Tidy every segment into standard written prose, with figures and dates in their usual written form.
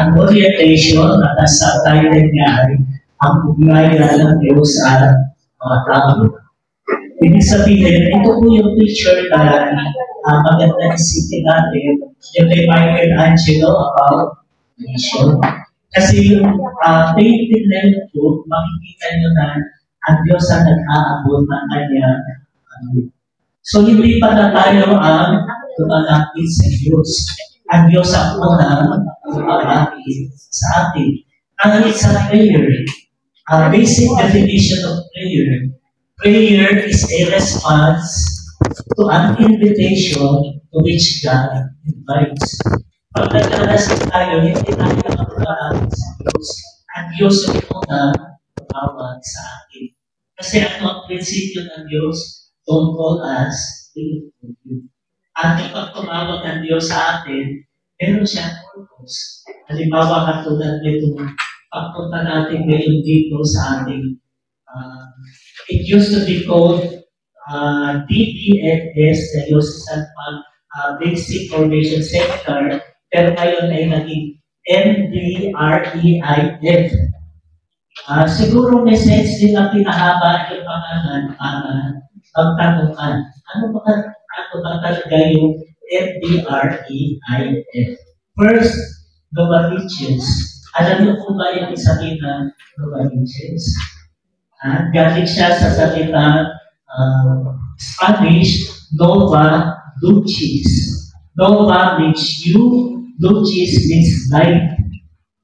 ang orientation at sa title niya ay ang ugnayan ng Diyos at mga tao. Ibig sabihin, ito po yung picture na maganda isipin natin yung kay Michelangelo about nation. Kasi yung painting na yun po, makikita nyo na ang Diyos ang nag-aabot ng kanyang so hindi pa na tayo ang tumalapit sa Diyos. Ang Diyos ang unang tumalapit sa atin. Ang isang prayer, basic definition of prayer. Prayer is a response to an invitation to which God invites. Pag naglalasing tayo, hindi tayo maglalapit sa Diyos. Ang Diyos ang unang tumawag sa atin. Kasi ang prinsipyo ng Diyos, don't call us, we will call you. At kapag tumawag ng Diyos sa atin, meron siyang purpose. Halimbawa, katulad nito, pagpunta natin ngayon dito sa ating it used to be called DPFS, the Yosan Basic Formation Center, pero ngayon ay naging MDREIF. Siguro may sense din na pinahaba yung pangalan para magtanungan. Ano ba talaga yung MDREIF? First, Novaliches. Alam niyo kung ba yung sabihin ng Novaliches? Galing siya sa salita Spanish, Nova Lucis. Nova means new, Lucis means light.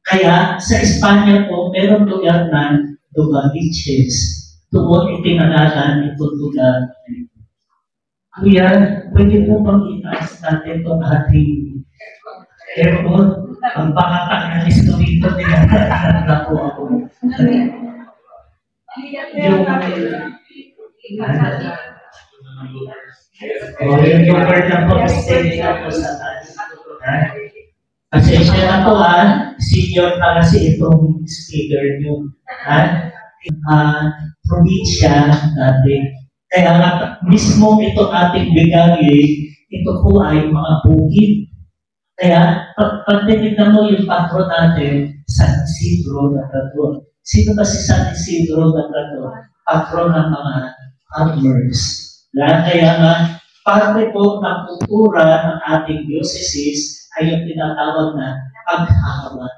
Kaya sa Espanya po, merong lugar na Novaliches. Doon itinalagan itong lugar. Kuya, pwede po bang itaas natin itong ating airport? Ang pakatang na historito nila na po ako. Yung lugar na po, stay na po sa taas. Pasensya na po senior na kasi itong speaker nyo. Probinsya natin. Kaya nga, mismo itong ating bigay, ito po ay mga bukid. Kaya, pag tinignan mo yung patron natin, San Isidro na patron. Sino ba si San Isidro na patron? Patron ng mga farmers. Kaya nga, parte po ng kultura ng ating diocese ay yung tinatawag na paghahawan.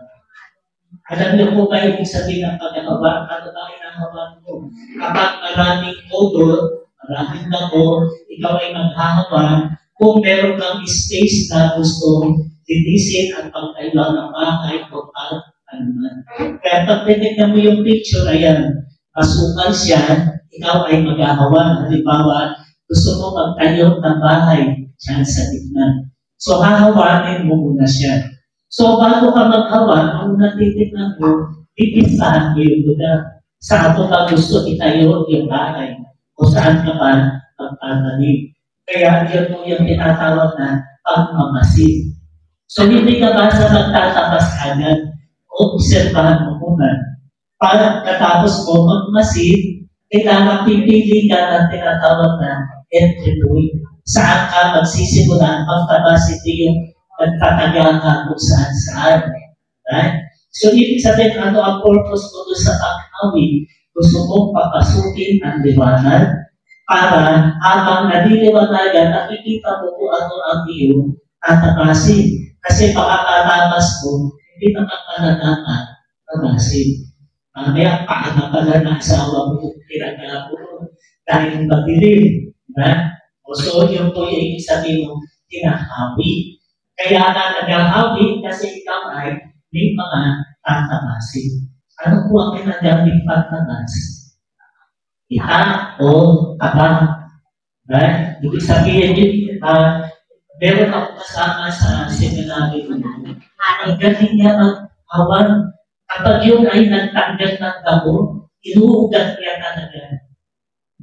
Alam niyo po ba yung sabihin ng paghahawan? Ano ba hinahawan mo? Kapag maraming odor, maraming damo, ikaw ay maghahawan, kung meron kang space na gustong linisin at pagkailan ng bahay o pag-anuman. Kaya pag tinignan mo yung picture, ayan, masukal siya, ikaw ay maghahawan. Halimbawa, gusto mo magtayo ng bahay dyan sa gitna. So, hahawanin mo muna siya. So, bago ka maghawan, ang natitignan mo, pipistahan mo yung lugar. Saan mo ka gusto itayo yung bahay? O saan ka pa magtatanim? Kaya yun mo yung tinatawag na pagmamasid. So, hindi ka ba sa magtatapas agad? Obserbahan mo muna. Pagkatapos mo magmasid, kailangan pipili ka ng tinatawag na entry point. Saan ka magsisimula ang pagkabasiti yung nagtataga ka kung saan-saan. Right? So, ibig sabihin, ano ang purpose mo doon sa pag-awit? Gusto mong papasukin ang liwanag para habang naliliwanagan, nakikita mo kung ano ang iyong tatakasin. Kasi pakakatapas mo, hindi naman palalaman takasin. Mamaya, paano pala ng asawa mo kung pinagala mo dahil madilim. Right? So, yun po yung ibig sabihin mo, tinahawi. Kaya na nag-ahawi kasi ikaw ay may mga tatamasin. Ano po ang pinagawing pagtamas? Ita o taba. Right? Ibig sabihin yun, meron ako kasama sa seminary ko. Ang galing niya maghawan. Kapag yun ay nagtanggal ng damo, inuugat niya talaga.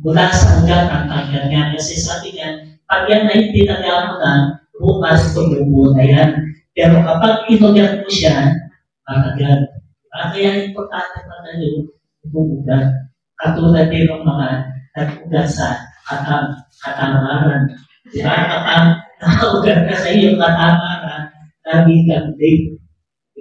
Mula sa ugat ang tanggal niya. Kasi sabi niya, pag yan ay tinaga mo na, bukas tumubo na yan. Pero kapag inugat mo siya, matagal. Kaya importante pa na yun, inuugat. Katulad din ng mga nag-ugat sa katamaran. Diba? Kapag nakaugat ka sa iyong katamaran, nagiging din.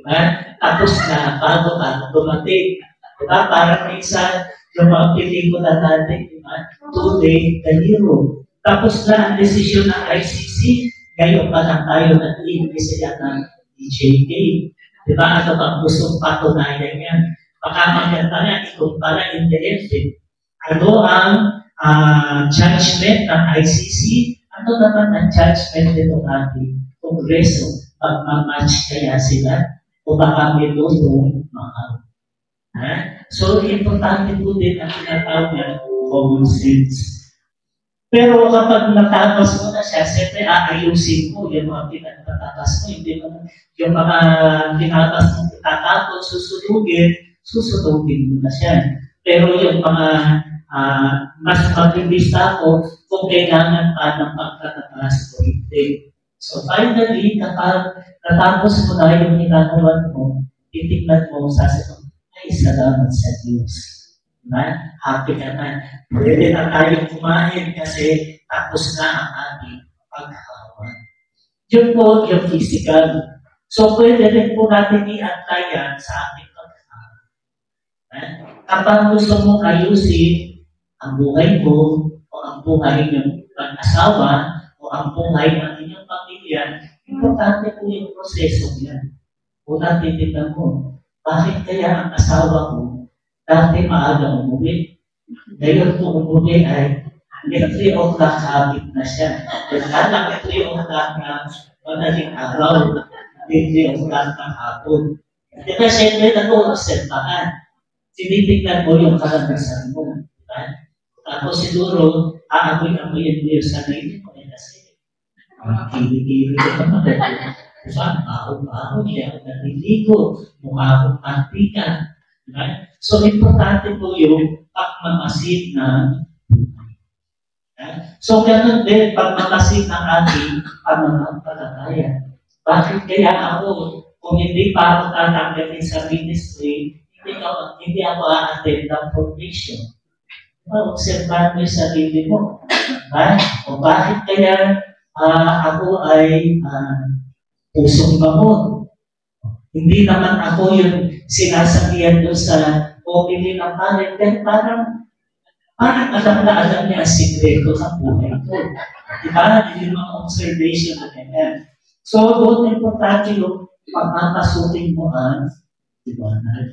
Diba? Tapos na, bago ka dumating. Diba? Para minsan, yung mga pelikula natin, diba? Today, the hero. Tapos na ang desisyon ng ICC, ngayon pa lang tayo nag-iimbestiga ng DJK. Diba? Ano bang gustong patunayan yan? Baka maganda nga, ikumpara in the end. Ano ang judgment ng ICC? Ano naman ang judgment nitong ating Kongreso? Pagmamatch kaya sila? O baka may lutong mahal? So, importante po din ang tinatawag na common sense. Pero kapag natapos mo na siya, siyempre aayusin mo yung mga pinagtatapos mo. Hindi mo yung mga tinapos mo tatapos, susunugin mo na siya. Pero yung mga mas magbibista ko kung kailangan pa ng pagtatapos o hindi. So finally, kapag natapos mo na yung ginagawa mo, titignan mo sa ay salamat sa Diyos. Diba? Happy ka na. Pwede na tayo kumain kasi tapos na ang ating paghahawa. Yun po yung physical. So pwede rin po natin i-apply yan sa ating paghahawa. Kapag gusto mong ayusin ang buhay mo o ang buhay ng pag-asawa o ang buhay ng inyong pamilya, importante po yung proseso yan. Una, titignan mo, bakit kaya ang asawa ko dati maaga umuwi? Ngayon po umuwi ay 3 o'clock habit na siya. Kaya 3 o'clock na madaling araw, 3 o'clock ng hapon. Diba, siyempre nag-uobserbahan. Tinitignan mo yung karanasan mo. Diba? Tapos siguro, aamoy-amoyin mo yung sarili mo. Kasi, kilig-kilig ka naman. Diba? Baho-baho niya. Naliligo. Mukha akong mantika. Diba? So, importante po yung pagmamasid ng buhay. So, ganun din, pagmamasid ng ating pananampalataya. Bakit kaya ako, kung hindi pa ako tatanggalin sa ministry, hindi ako a-attend ng formation? Obserbahan mo yung sarili mo. O bakit kaya ako ay pusong bamon? Hindi naman ako yung sinasabihan doon sa opinion ng parent, then parang alam na alam niya ang sikreto ng buhay ko. Diba? Hindi yung mga observation na ganyan. So, doon importante yung pagpapasukin mo ang liwanag.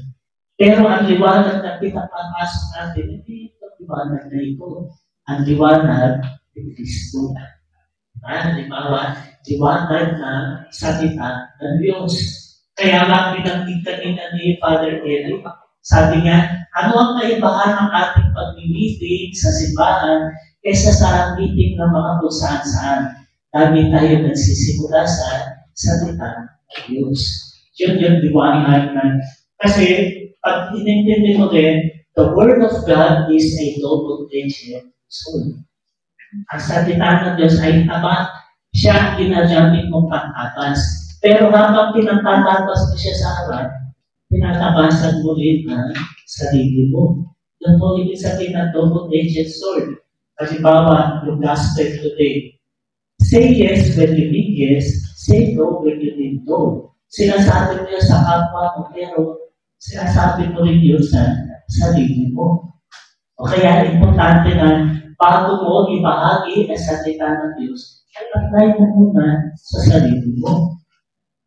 Pero ang liwanag na pinapapasok natin, hindi ito liwanag na ito. Ang liwanag ni Kristo. Halimbawa, liwanag na salita ng Diyos. Kaya lang binanggit kanina ni Father Eric, sabi niya, ano ang kaibahan ng ating pag-meeting sa simbahan kaysa sa meeting ng mga kung saan-saan? Dami tayo nagsisimula sa salita ng Diyos. Yun yung liwanag na. Kasi, pag inintindi mo din, the Word of God is a double-edged sword. Ang salita ng Diyos ay tama, siya ang ginagamit mong pang-atas. Pero habang pinatatapas mo siya sa harap, pinatabasan mo rin ang sarili mo. Yan po ibig sabihin ng double-edged sword. Halimbawa, yung gospel today. Say yes when you mean yes, say no when you mean no. Sinasabi mo yun sa kapwa mo, pero sinasabi mo rin yun sa sarili mo. O kaya, importante na bago mo ibahagi ang salita ng Diyos, apply mo muna sa sarili mo.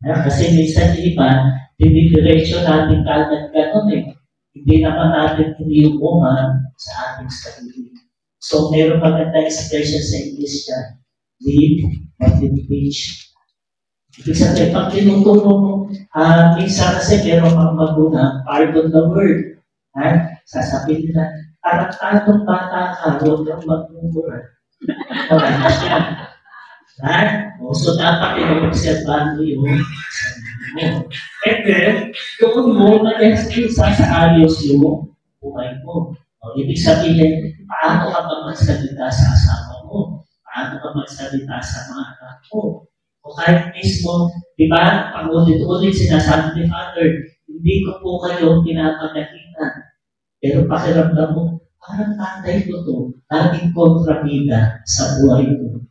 Kasi minsan iba, dinidiretso natin kagad gano'n eh. Hindi naman natin iniuungan sa ating sarili. So, meron maganda expression sa English na, live what you preach. Ibig sabihin, pag tinuturo mo, minsan kasi meron kang maguna, pardon the word. Sasabihin nila, parang bata ka, huwag kang magmumura. Wala na siya. So, dapat ino-observan mo yung sarili mo. And then, doon mo na-expresa sa ayos yung buhay mo. Ibig sabihin, paano ka ba magsalita sa asawa mo? Paano ka magsalita sa mga anak mo? O kahit mismo, di ba, pangulit-ulit sinasabi ni Father, hindi ko po kayo pinapagalingan. Pero pakiramdam mo, parang tatay ko to, laging kontrabida sa buhay ko.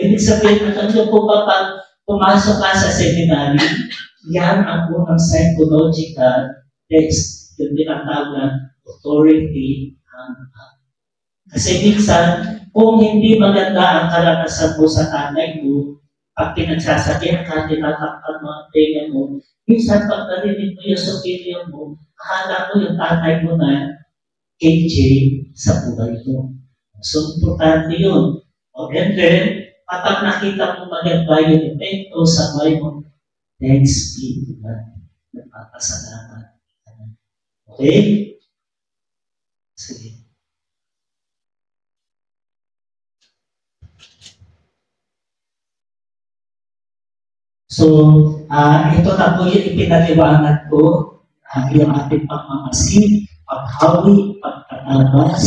Ibig sabihin, ano po ba pag pumasok ka sa seminary, Yan ang unang psychological text, yung tinatawag na authority. Kasi minsan, kung hindi maganda ang karanasan mo sa tatay mo, pag pinagsasakyan ka, tinatakpan mo ang tenga mo, minsan pag narinig mo yung superior mo, akala mo yung tatay mo na KJ sa buhay mo. So, importante yun. And then, kapag nakita mo maganda yung epekto sa buhay mo, thanks be to God. Nagpapasalamat. Okay? Sige. So, ito na po yung ipinaliwanag ko, yung ating pagmamasid, paghawi, pagtatabas,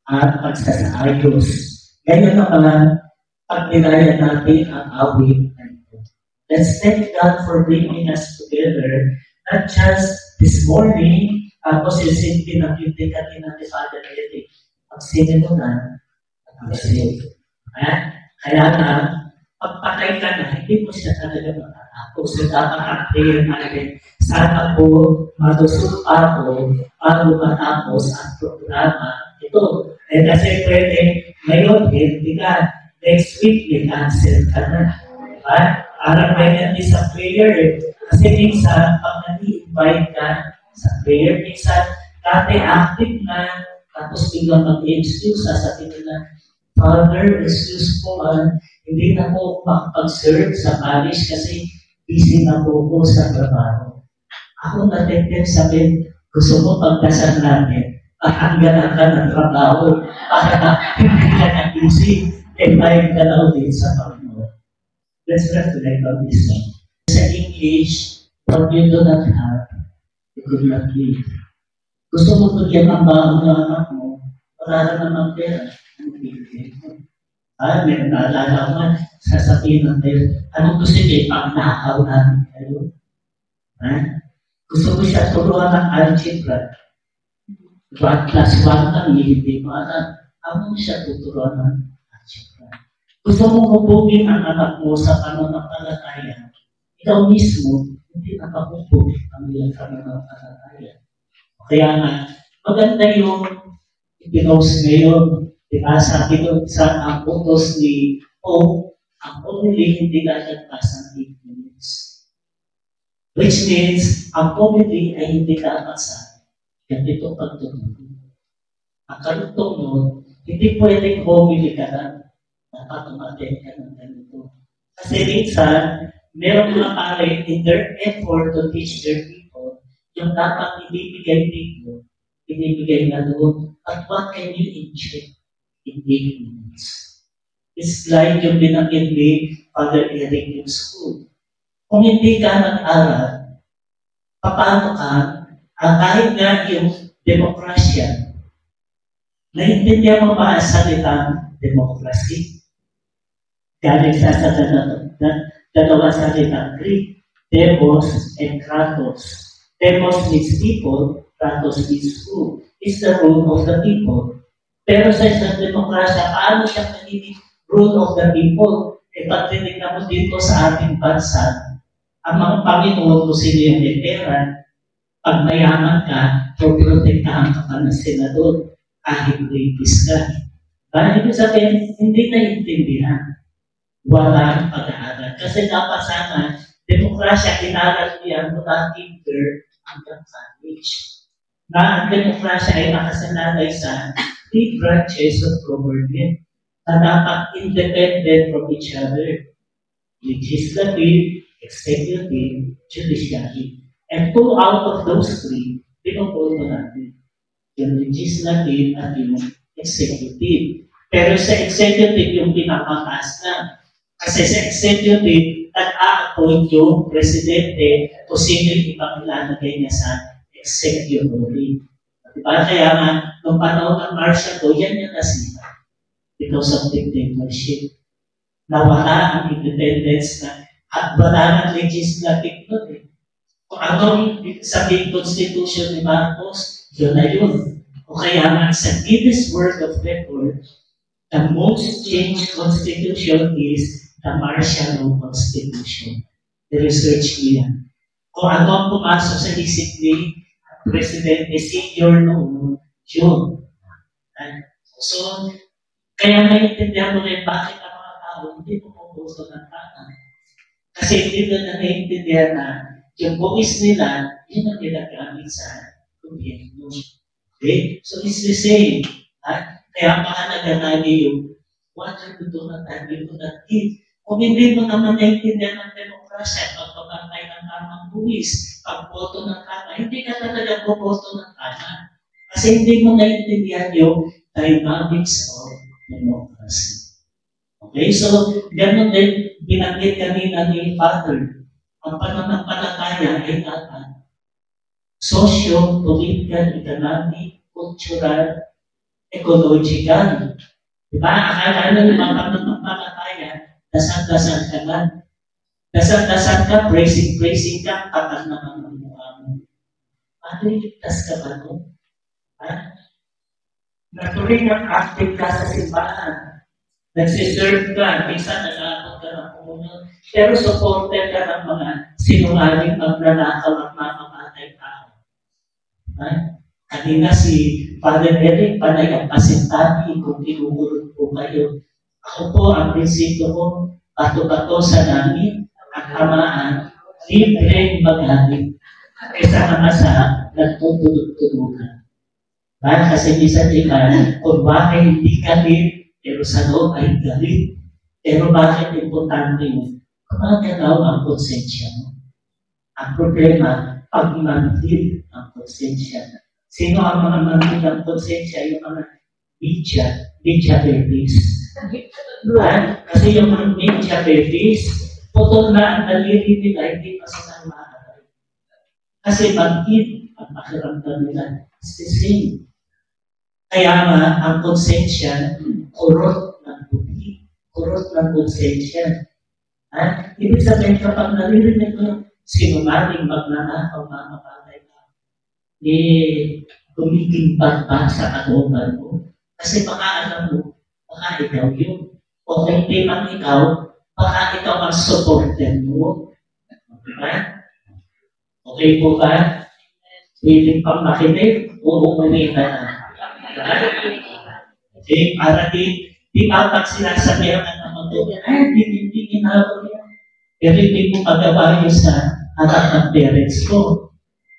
at pagsasaayos. Ngayon naman, pag nilaya natin ang awit na ito. Let's thank God for bringing us together, not just this morning, tapos yung pinag-ibig natin ng Father Eric. Ang sinin mo na, kaya na, pagpatay ka na, hindi mo siya talaga matatapos. So, dapat ang prayer natin, sana po matusok ako para matapos ang programa ito. Kasi pwede, ngayon, hindi ka, next week, may cancel ka na. Diba? Parang may sa prayer. Kasi minsan, pag nag-i-invite ka sa prayer, minsan, dati active na, tapos biglang mag-excuse, sasabihin nila, Father, excuse po, hindi na po makapag-serve sa parish kasi busy na po po sa trabaho. Ako natin sabihin, gusto mo pagdasal natin, hanggang ka ng trabaho, para hindi ka na busy, tayo ka na ulit sa Panginoon. Let's reflect on this one. Sa English, what you do not have, you could not live. Gusto mo bigyan ng baon ng anak mo, wala na naman pera. May naalala ko nga, sasabihin ng tayo, anong gusto niya, pang-nakaw namin kayo? Gusto ko siya turuan ng algebra. 1 plus 1 lang, hindi mo alam. Ano siya tuturuan ng algebra? Gusto mo hubugin ang anak mo sa pananampalataya. Ikaw mismo, hindi nakahubog ang iyong pananampalataya. Kaya nga, maganda yung ipinost ngayon. Diba, sabi ko sa ang utos ni O, ang homily hindi lalagpas ng 8 minutes. Which means, ang homily ay hindi kaapasan. Ganito pagtutulog. Ang karugtong nun, hindi pwedeng homily ka lang. Dapat umaten ka ng ganito. Kasi minsan, meron mga pare in their effort to teach their people, yung dapat ibibigay dito, ibibigay na doon. At what can you inject? In 8 minutes. It's like yung binanggit ni Father Eric yung school. Kung hindi ka nag-aral, paano ka, kahit nga yung demokrasya, naiintindihan mo ba ang salitang democracy? Galing sa dalawa salitang Greek, demos and kratos. Demos means people, kratos means who. It's the rule of the people. Pero sa isang demokrasya, paano siya nagiging rule of the people? Pag tinignan mo dito sa ating bansa, ang mga Panginoon kung sino yung veteran, pag mayaman ka, protektahan ka pa ng senador, kahit rapist ka. Ibig sabihin, hindi naiintindihan. Walang pag-aaral. Kasi dapat sana, demokrasya, inaral niya mula kinder hanggang college. Na ang demokrasya ay nakasanalay sa 3 branches of government na dapat independent from each other. Legislative, executive, judiciary. And 2 out of those 3, pinupuno natin. Yung legislative at yung executive. Pero sa executive, yung pinapataas na. Kasi sa executive, nag-a-appoint yung presidente o sino yung ibang ilalagay niya sa executive. Diba? Kaya nga, nung panahon ng martial law, yan yung nasira. Because of dictatorship. Nawala ang independence na at wala ng legislative nun eh. Kung anong sabihin constitution ni Marcos, yun na yun. O kaya nga, sa Guinness World of Record, the most changed constitution is the martial law constitution. I-research ko yan. Kung ano ang pumasok sa isip ni Presidente Senior noong June. So, kaya naiintindihan mo rin bakit ang mga tao hindi pumupuso ng tama. Kasi hindi na naiintindihan na yung buwis nila, yun ang ginagamit sa gobyerno. Okay? So, it's the same. Kaya mahalaga namin yung what are you doing at you do not give. Kung hindi mo naman naiintindihan ng demokrasya, pagpapantay ng tamang buwis, pagboto ng tama, hindi ka talaga boboto ng tama. Kasi hindi mo naiintindihan yung dynamics of democracy. Okay? So, ganun din, binanggit kanina ni Father, ang pananampalataya ay dapat social, political, economic, cultural, ecological. Diba? Akala nyo yung mga pananampalataya, dasal-dasal ka lang. Dasal-dasal ka, praising ka, tatal naman ang mukha mo. Paano iligtas ka ba no? Natuloy ng active ka sa simbahan. Nagsiserve ka, minsan nag-aabot ka ng pumunod. Pero supported ka ng mga sinungaling magnanakaw at mamamatay tao. Kanina si Father Eric, panay ang pasintabi kung tinugurot po kayo. Ako po, ang prinsipyo ko, bato-bato sa namin, ang hamaan, libre magaling. Kaysa naman sa nagtutulog-tulugan. Kasi minsan iba, kung bakit hindi galit, pero sa loob ay galit. Pero bakit importante yun? Kumagalaw ang konsensya mo. Ang problema, pag mantil ang konsensya. Sino ang mga mantil ang konsensya? Yung mga media babies. Kasi yung mga media babies, putol na ang daliri nila, hindi pa sila makakalaw. Kasi mantil ang pakiramdam nila. It's the same. Kaya nga, ang konsensya, kurot ng buti, kurot ng konsensya. Ibig sabihin, kapag naririnig mo, sinungaling magnanakaw, mamapatay ka, gumiging ba sa kalooban mo? Kasi baka alam mo, baka ikaw yun. O kung hindi man ikaw, baka ikaw ang supporter mo. Okay po ba? Willing pang makinig, uuwi na. Okay, para di dapat sinasabihan ng naman doon, hindi ginagawa yan. Pero hindi mo magawa yun sa anak ng parents ko.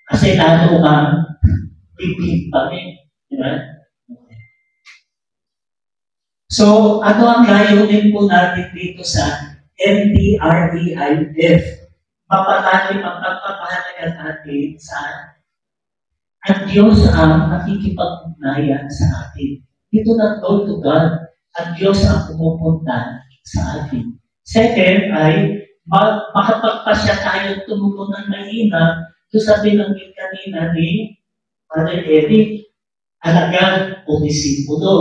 Kasi lalo kang bibig pa rin. Diba? Okay. So, ano ang layunin po natin dito sa MDREIF? Mapatali ang pagpapahalaga natin sa ang Diyos ang nakikipag-ugnayan sa atin. Ito na to God. Ang Diyos ang pumupunta sa atin. Second ay, makapagpasya tayo tumugon ng mahina. Ito sabi ng kanina ni Father Eric, alagad o disipulo,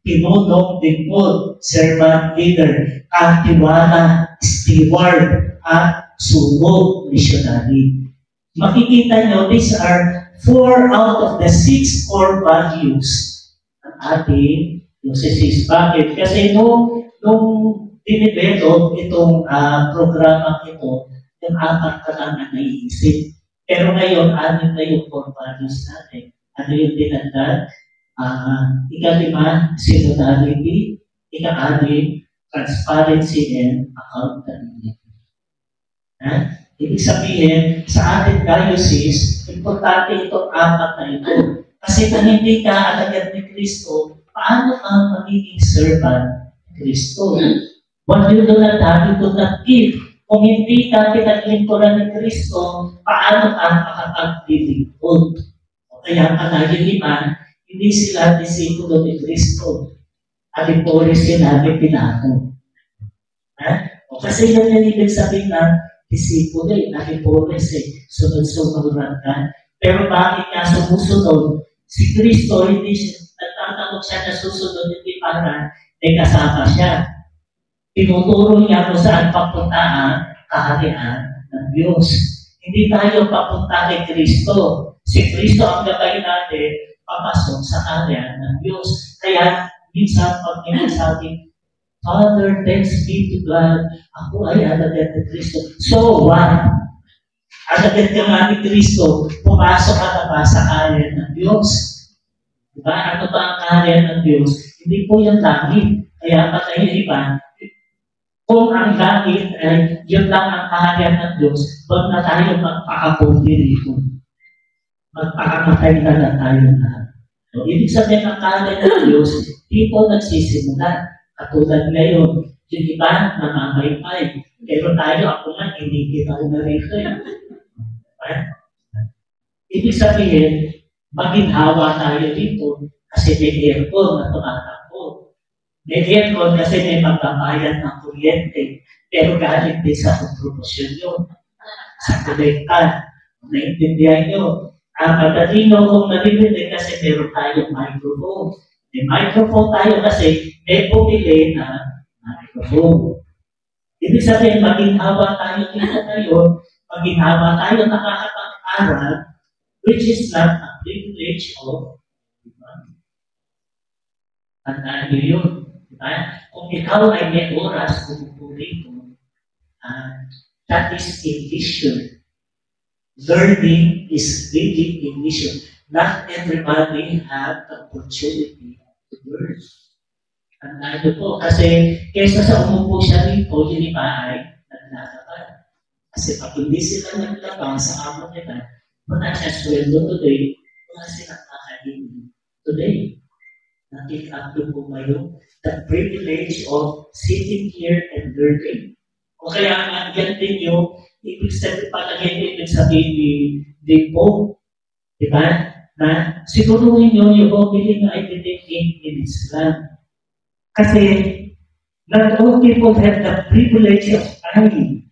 pinunong lingkod, servant leader, katiwala, steward, at sugo, missionary. Makikita nyo, these are 4 out of the 6 core values ng ating diocese. Bakit? Kasi nung dinidevelop itong programa ito, yung 4 ka lang ang naiisip. Pero ngayon, 6 na yung core values natin. Ano yung dinagdag? 5, synodality. 6, transparency and accountability. Ibig sabihin, sa ating diocese, importante itong 4 na ito. Kasi kung hindi ka alagad ni Kristo, paano ka magiging servant ni Kristo? What you do not have, you do not give. Kung hindi ka pinaglingkuran ni Kristo, paano ka makapag-lingkod? Kaya panagiliman, hindi sila disipulo ni Kristo. Alipore sila ni Pilato. Kasi yun yung ibig sabihin na disipulo alipores sunod-sunuran ka. Pero bakit ka sumusunod? Si Kristo, hindi siya, nagtatanong siya na susunod, hindi para may kasama siya. Tinuturo niya kung saan papunta ang kaharian ng Diyos. Hindi tayo papunta kay Kristo. Si Kristo ang gabay natin papasok sa kaharian ng Diyos. Kaya, minsan pag may nasabi, Father, thanks be to God. Ako ay alagad ni Kristo. So what? Alagad ka nga ni Kristo, pumasok ka na ba sa kaharian ng Diyos? Diba? Ano ba ang kaharian ng Diyos? Hindi po yung langit. Kaya patay yung iba, kung ang langit ay yun lang ang kaharian ng Diyos, huwag na tayo magpakapunti dito. Magpakamatay na tayo lahat. So, ibig sabihin ng kaharian ng Diyos, dito nagsisimula. Katulad ngayon, yung iba namamaypay. Pero tayo, ako nga, hindi kita ko na rito. Ibig sabihin, maginhawa tayo dito kasi may aircon na tumatakbo. May aircon kasi may magbabayad ng kuryente. Pero galing din sa kontribusyon yun. Sa kolekta. Naintindihan nyo. Matalino kung nabibili kasi meron tayong microphone. May microphone tayo kasi may bumili na microphone. Ibig sabihin, maginhawa tayo dito ngayon, maginhawa tayo nakakapag-aral, which is not a privilege of tandaan nyo yun. Diba? Kung ikaw ay may oras, pupuri ko, that is a vision. Learning is really a vision. Not everybody have the opportunity to learn. Tandaan nyo po, kasi kesa sa umupo siya rito, yung iba ay naglalaban. Kasi pag hindi sila naglaban sa amo nila, wala siya sweldo today, wala silang kakainin today. Na-pick up po ngayon the privilege of sitting here and learning. O kaya nga, yan din yung ibig sabihin ni Pope, diba? Na siguruhin nyo yung opening na ay within 8 minutes lang. Kasi not all people have the privilege of time.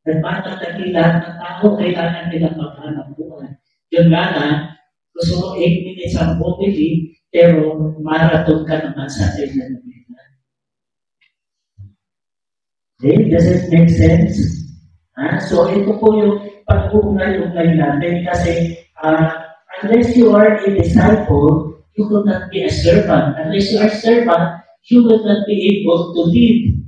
At matatagal lahat ng tao, kailangan nilang maghanap buhay. Yung nga na, gusto mo 8 minutes ang opening, pero marathon ka naman sa kailan na nila. Okay, does it make sense? So ito po yung pag-uugnay-ugnay natin kasi unless you are a disciple, you will not be a servant. Unless you are a servant, you will not be able to lead.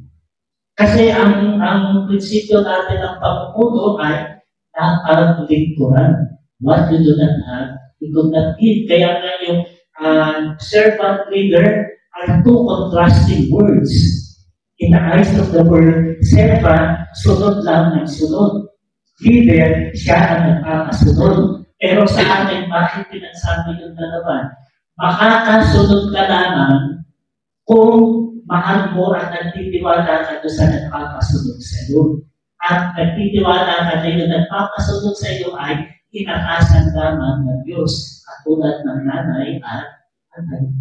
Kasi ang prinsipyo natin ng pamumuno ay nakapagligturan. What you do not have, you do not lead. Kaya nga yung servant leader are two contrasting words. In the eyes of the world, servant, sunod lang ng sunod. Leader, siya ang nagpapasunog. Pero sa atin, bakit pinagsabi yung dalawa? Makakasunod ka lamang kung mahal mo at nagtitiwala ka doon sa nagpapasunod sa iyo. At nagtitiwala ka na yung nagpapasunod sa iyo ay inakasan lamang ng Diyos at tulad ng nanay at anay.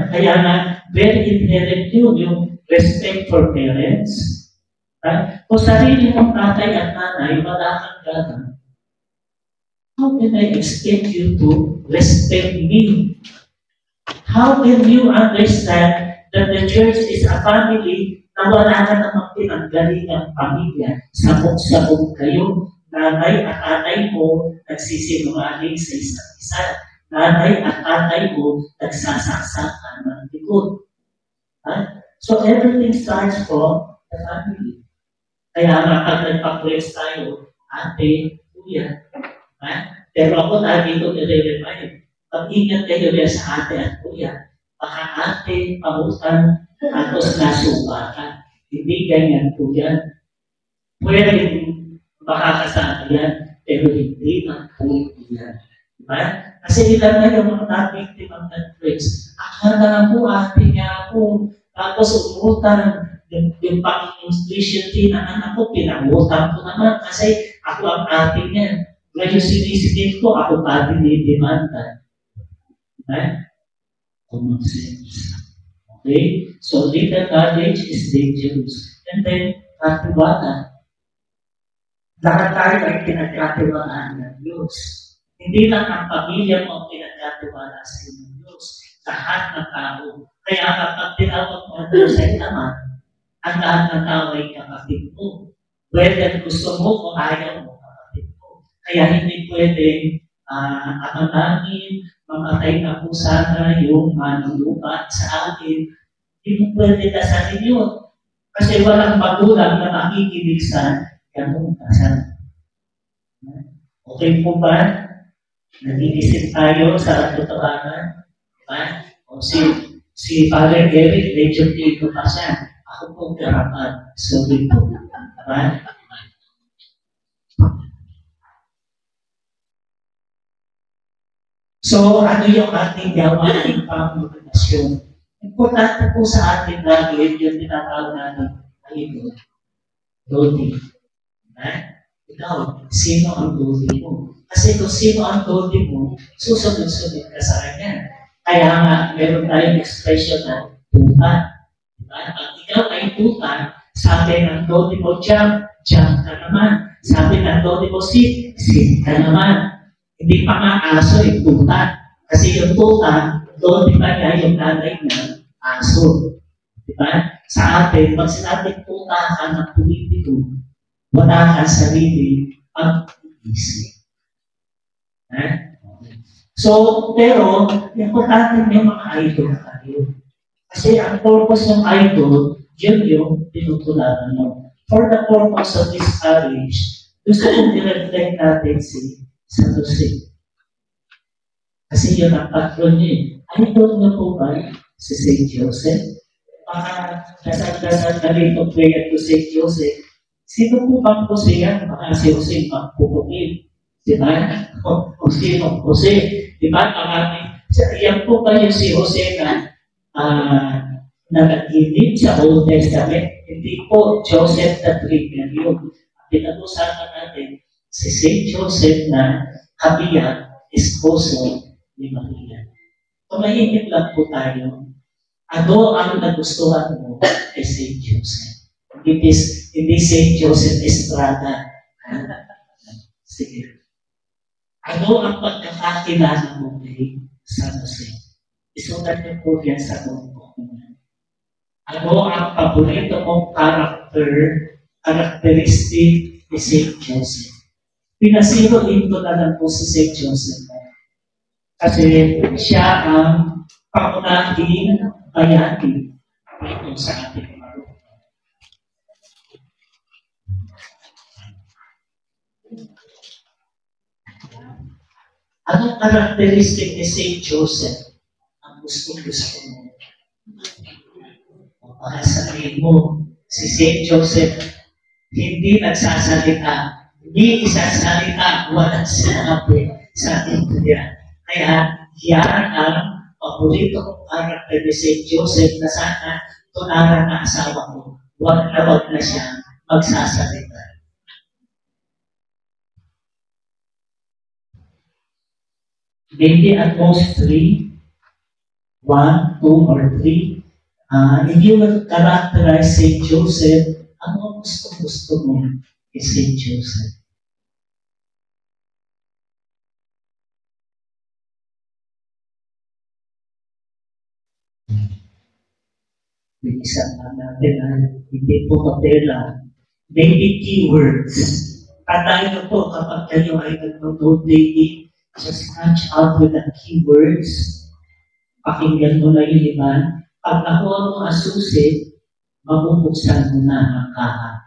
Kaya nga, very inherent yun, yung respect for parents. Kung sarili mong tatay at nanay, wala kang gana, how can I expect you to respect me? How can you understand that the church is a family na wala ka namang pinanggalingang pamilya? Sabog-sabog kayo. Nanay at tatay mo nagsisinungaling sa isa't isa. Nanay at tatay mo nagsasaksakan ng likod. So everything starts from the family. Kaya nga pag nagpa-praise tayo, ate, kuya. Pero ako lagi ito nire-remind. Pag-ingat kayo rin sa ate at kuya. Baka ate, pamutan, tapos nasuba ka. Hindi ganyan po yan. Pwede makakasabi yan, pero hindi ang po yan. Diba? Kasi ilan na yung mga na-victim ng praise. Akala nga po, ate niya ako. Tapos umutan, yung pang-tuition fee ng anak ko, pinangutan ko naman kasi ako ang ate niya. Ngayon sinisigit ko, ako pa dinidemanda. Diba? Common sense. Okay? So, little knowledge is dangerous. And then, katiwala. Lahat tayo ay pinagkatiwalaan ng Diyos. Hindi lang ang pamilya mo ang pinagkatiwala sa iyo ng Diyos. Lahat ng tao. Kaya kapag tinawag mo ang Diyos ay naman, ang lahat ng tao ay kapatid mo. Whether gusto mo o ayaw mo, kapatid mo. Kaya hindi pwedeng amanangin, mamatay na po sana yung manulupa sa akin. Hindi mo pwede dasalin yun. Kasi walang magulang na makikinig sa ganung dasal. Okay po ba? Nag-iisip tayo sa totohanan. Diba? O si Father Eric, medyo dito pa siya. Ako po garapan. Sorry po. Diba? So, ano yung ating gawain pang-motivasyon? Importante po sa atin lagi yung tinatawag natin ay ito. Dodi. Diba? Ikaw, sino ang dodi mo? Kasi kung sino ang dodi mo, susunod-sunod ka sa kanya. Kaya nga, meron tayong expression na tuta. Diba? Pag ikaw ay tuta, sabi ng dodi mo, jump ka naman. Sabi ng dodi mo, sit ka naman. Hindi pa nga aso yung tuta. Kasi yung tuta, doon di ba niya yung nanay ng aso. Diba? Sa atin, pag sinabing tuta ka ng politiko, wala ka sarili pag-isip. So, pero, importante yung mga idol tayo. Kasi ang purpose ng idol, yun yung tinutularan mo. For the purpose of this parish, gusto kong i-reflect natin si San Jose. Kasi yun ang patron niya. Idol niyo po ba si St. Joseph? Dasal-dasal na rin itong prayer to St. Joseph. Sino po bang Jose yan? Baka si Jose magpupukil. Diba? O sino? Jose. Diba? Yan po ba yung si Jose na nag-inip sa Old Testament? Hindi po Joseph the Trigger yun. Pinag-usapan natin si St. Joseph na kabiyak, esposo ni Maria. Tumahimik lang po tayo. Ano ang nagustuhan mo kay St. Joseph? Hindi St. Joseph Estrada. Sige. Ano ang pagkakakilala mo kay San Jose? Isulat niyo po yan sa notebook mo. Ano ang paborito mong characteristic ni St. Joseph? Pinasiro ito na lang po si St. Joseph. Kasi siya ang pangunahing bayani ito sa ating marunong. Anong karakteristik ni St. Joseph ang gusto mo? O baka sabihin mo, si St. Joseph hindi nagsasalita. Hindi isasalita, walang sinabi sa Biblia. Kaya yan ang paborito kong karakter ni St. Joseph na sana tunaran na asawa ko. Wag na siya magsasalita. Maybe at most 3, 1, 2, or 3. If you will characterize St. Joseph, ano gusto mo kay St. Joseph? Bilisan na natin hindi po kapela. Maybe keywords. Tandaan niyo po kapag kayo ay nag-note dating, just catch up with the keywords. Pakinggan mo na yung iba. Pag nakuha mo ang susi, mabubuksan mo na ang kaha.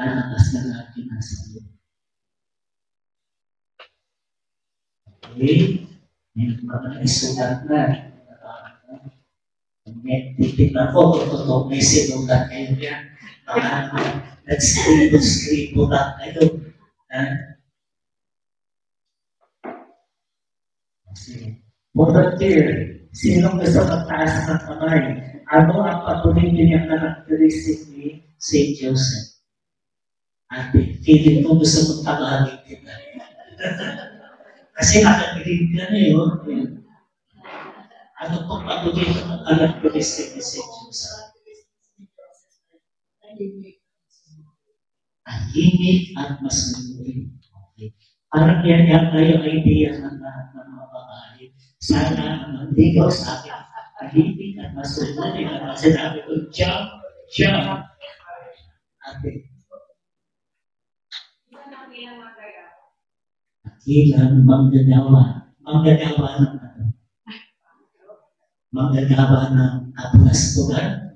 Nalakas na natin ang sayo. Okay? May mga isulat na. Titignan ko kung totoo may sinulat kayo yan. Nag-scribo lang kayo. Volunteer. Sinong gusto magtaas ng kamay? Ano ang patuloy niyang karakteristik ni St. Joseph? Ate, feeling ko gusto mong tagalogin din. Kasi nakagilid ka na yun. Ano pong patuloy ng karakteristik ni St. Joseph? Tahimik at masunod. Okay. Parang yan yung idea ng lahat ng mga babae. Sana mandigaw sa akin. Tahimik at masunod. Kasi sinabi ko, jump. Ate. Ilang manggagawa ng manggagawa ng kapunastugan.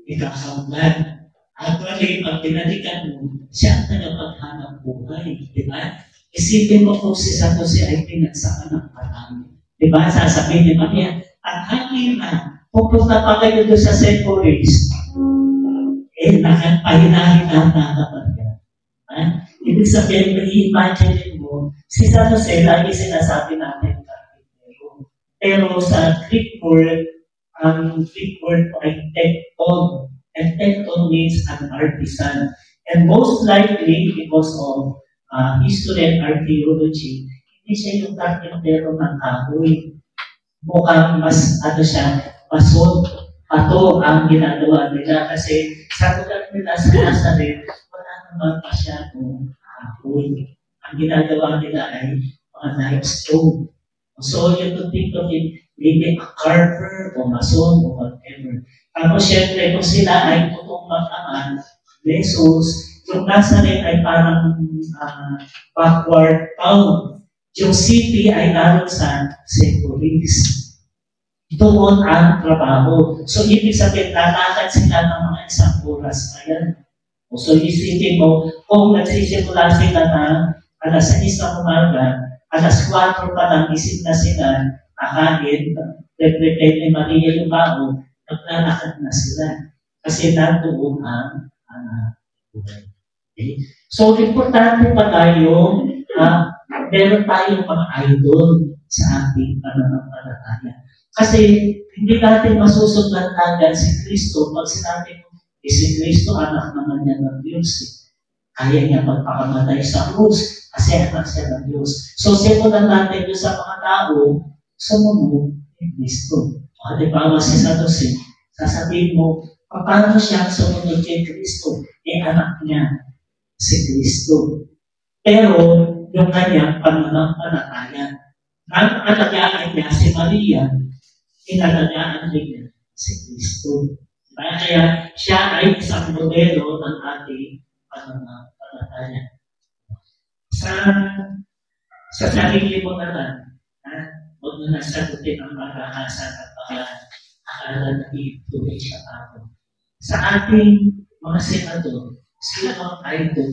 ikakaulan. Actually, pag pinalikan mo, siya ang tagapaghanap buhay. Di ba? Isipin mo kung si San Jose ay pinagsakan ng marami. Di ba? Sasabihin ni Maria, ang hangin na, pupunta pa kayo doon sa centuries. Nakapahinahin na kapag yan. Ibig sabihin, i-imagine mo, si San Jose, lagi sinasabi natin, pero sa Greek word, ang Greek word po ay tekton. And tekton means an artisan. And most likely, because of history and archaeology, hindi siya yung karpintero ng kahoy. Mukhang mas, pato ang ginagawa nila. Kasi sa lugar nila sa Nazareth, wala naman masyadong kahoy. Ang ginagawa nila ay limestone. So, you could think of it, maybe a carver o mason o whatever. Tapos, syempre, kung sila ay putong mag-aman, Jesus, yung Nazareth ay parang backward town. Yung city ay naroon sa centuries. Doon ang trabaho. So, ibig sabihin, lalakad sila ng mga isang oras. Ayan. So, isipin mo, kung nagsisimula sila na alas 6 ng umaga, alas 4 pa lang, isip na sila, kakain, prepare ni Maria yung bao, naglalakad na sila. Kasi nandoon ang buhay. Okay? So, importante pa tayo, meron tayong mga idol sa ating pananampalataya. Kasi, hindi natin masusundan agad si Kristo pag sinabi mo, si Kristo, anak naman niya ng Diyos. Kaya niya magpakamatay sa krus kasi anak siya ng Diyos. So, simulan natin yun sa mga tao, sumunod ni Kristo. Halimbawa si San Jose, sasabihin mo, paano siya sumunod kay Kristo? Anak niya si Kristo. Pero, yung kanyang pananampalataya, ang alagaan niya si Maria, inalagaan din niya si Kristo. Kaya siya ay isang modelo ng ating pananampalataya. Sa sarili mo na lang, huwag mo nasagutin ang marahasan at akala na ituloy sa tao. Sa ating mga senador, sila ang idol.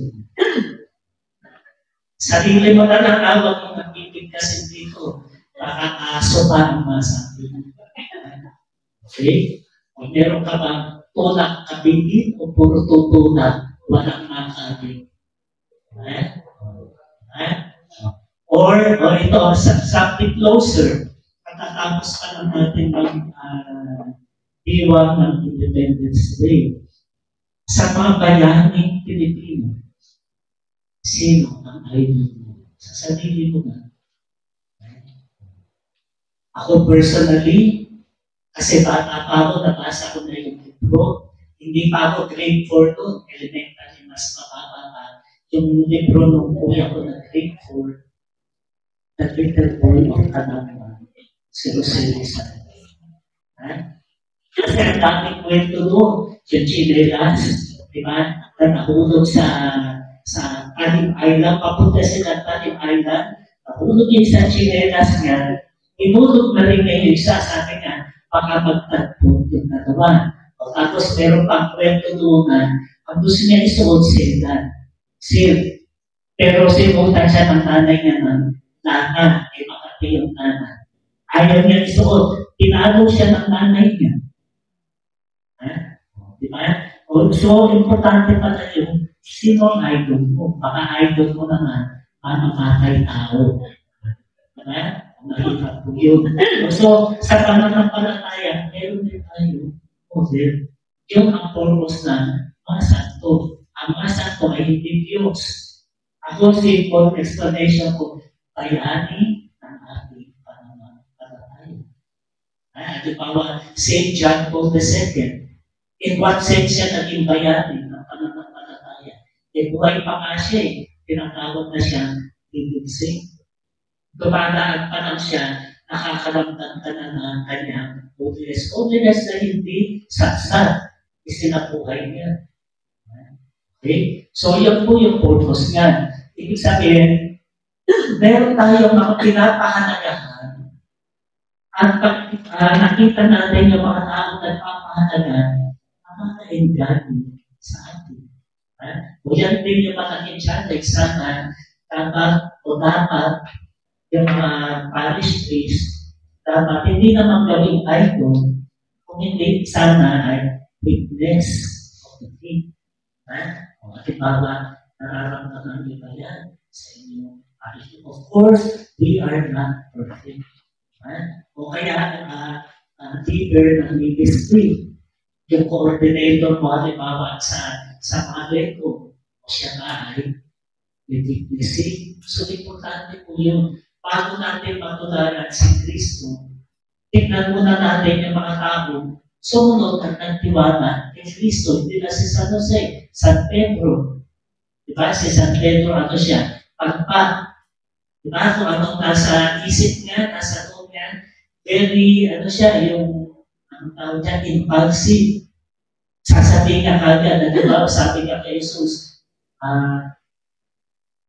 Sarili mo na lang, huwag mo nagpipigkasin dito. Baka aso pa ang masabi. Okay? Kung meron ka bang tulak kabingin o puro tutulak, walang makabing. Or ito, something closer. Katatapos pa lang natin mag-diwang ng Independence Day. Sa mga bayaning Pilipino, sino ang idol mo? Sa sarili mo na. Ako personally, kasi bata pa ako, nabasa ko na yung libro. Hindi pa ako grade 4 doon. Elementary, mas mababa pa. Yung libro nung kuya ko na grade 4, The Little Boy of Kanama, si Jose Rizal. Kasi ang daming kwento doon. Yung chinelas, di ba? Na nahulog sa Talim Island. Papunta sila Talim Island. Nahulog yung sa chinelas niya. Inulog na rin ngayon isa, sabi niya, baka magtagpo yung nagawa. Tapos meron pang kwento doon na ang gusto niya isuot silk. Pero sinutan siya ng nanay niya ng nana, makati yung nana. Ayaw niya isuot. Tinago siya ng nanay niya. Di ba? So, importante pala yung sino ang idol mo. Baka idol mo naman, mamatay tao. Diba? Mahirap po yun. So, sa pananampalataya, meron din tayo model. Yung ang purpose na mga santo. Ang mga santo ay hindi Diyos. Ako, simple explanation ko, bayani ng ating pananampalataya. Halimbawa, St. John Paul II. In what sense siya naging bayani ng pananampalataya? Buhay pa nga siya eh. Tinatawag na siyang living saint. Dumadaan pa lang siya, nakakalamtan ka na ng kanyang holiness. Holiness na hindi satsat, isinabuhay niya. Okay? So, yan po yung purpose niya. Ibig sabihin, meron tayong mga pinapahalagahan. At pag nakita natin yung mga tao nagpapahalaga, nakaka-engage sa atin. O yan din yung mga challenge sana dapat yung mga parish priest dapat hindi naman gawing idol kung hindi sana ay witness of the faith. O halimbawa, nararamdaman niyo ba yan sa inyong parish? Of course, we are not perfect. O kaya, leader ng ministry, yung coordinator mo, halimbawa sa mga leko, o siya ba ay witnessing. So, importante po yun. Bago natin matularan si Kristo, tignan muna natin yung mga tao sumunod at nagtiwala kay Kristo. Hindi na si San Jose, San Pedro. Diba? Si San Pedro, ano siya? Pagpa. Diba? Kung anong nasa isip niya, nasa loob niya, very, ano siya, yung, ang tawag niya, impulsive. Sasabihin niya kagad, diba? Sabi niya kay Jesus,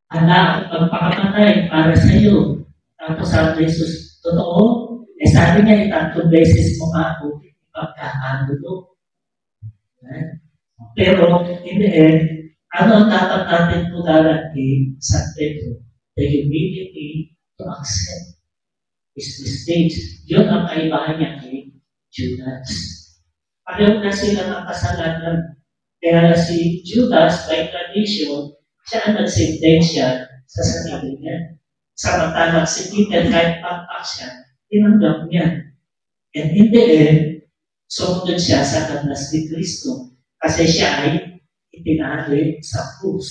anak, magpakamatay para sa iyo. Tapos sabi ni Jesus, totoo? Sabi niya, 3 beses mo ako ipagkakagulo. Pero, in the end, ano ang dapat natin tularan kay San Pedro? The humility to accept his mistakes. Yun ang kaibahan niya kay Judas. Pareho na sila ng kasalanan. Kaya si Judas, by tradition, siya ang nagsintensya sa sarili niya. Samantalang si Peter, kahit pagpak siya, tinanggap niya. And in the end, sumunod siya sa kanas ni Kristo. Kasi siya ay itinali sa krus.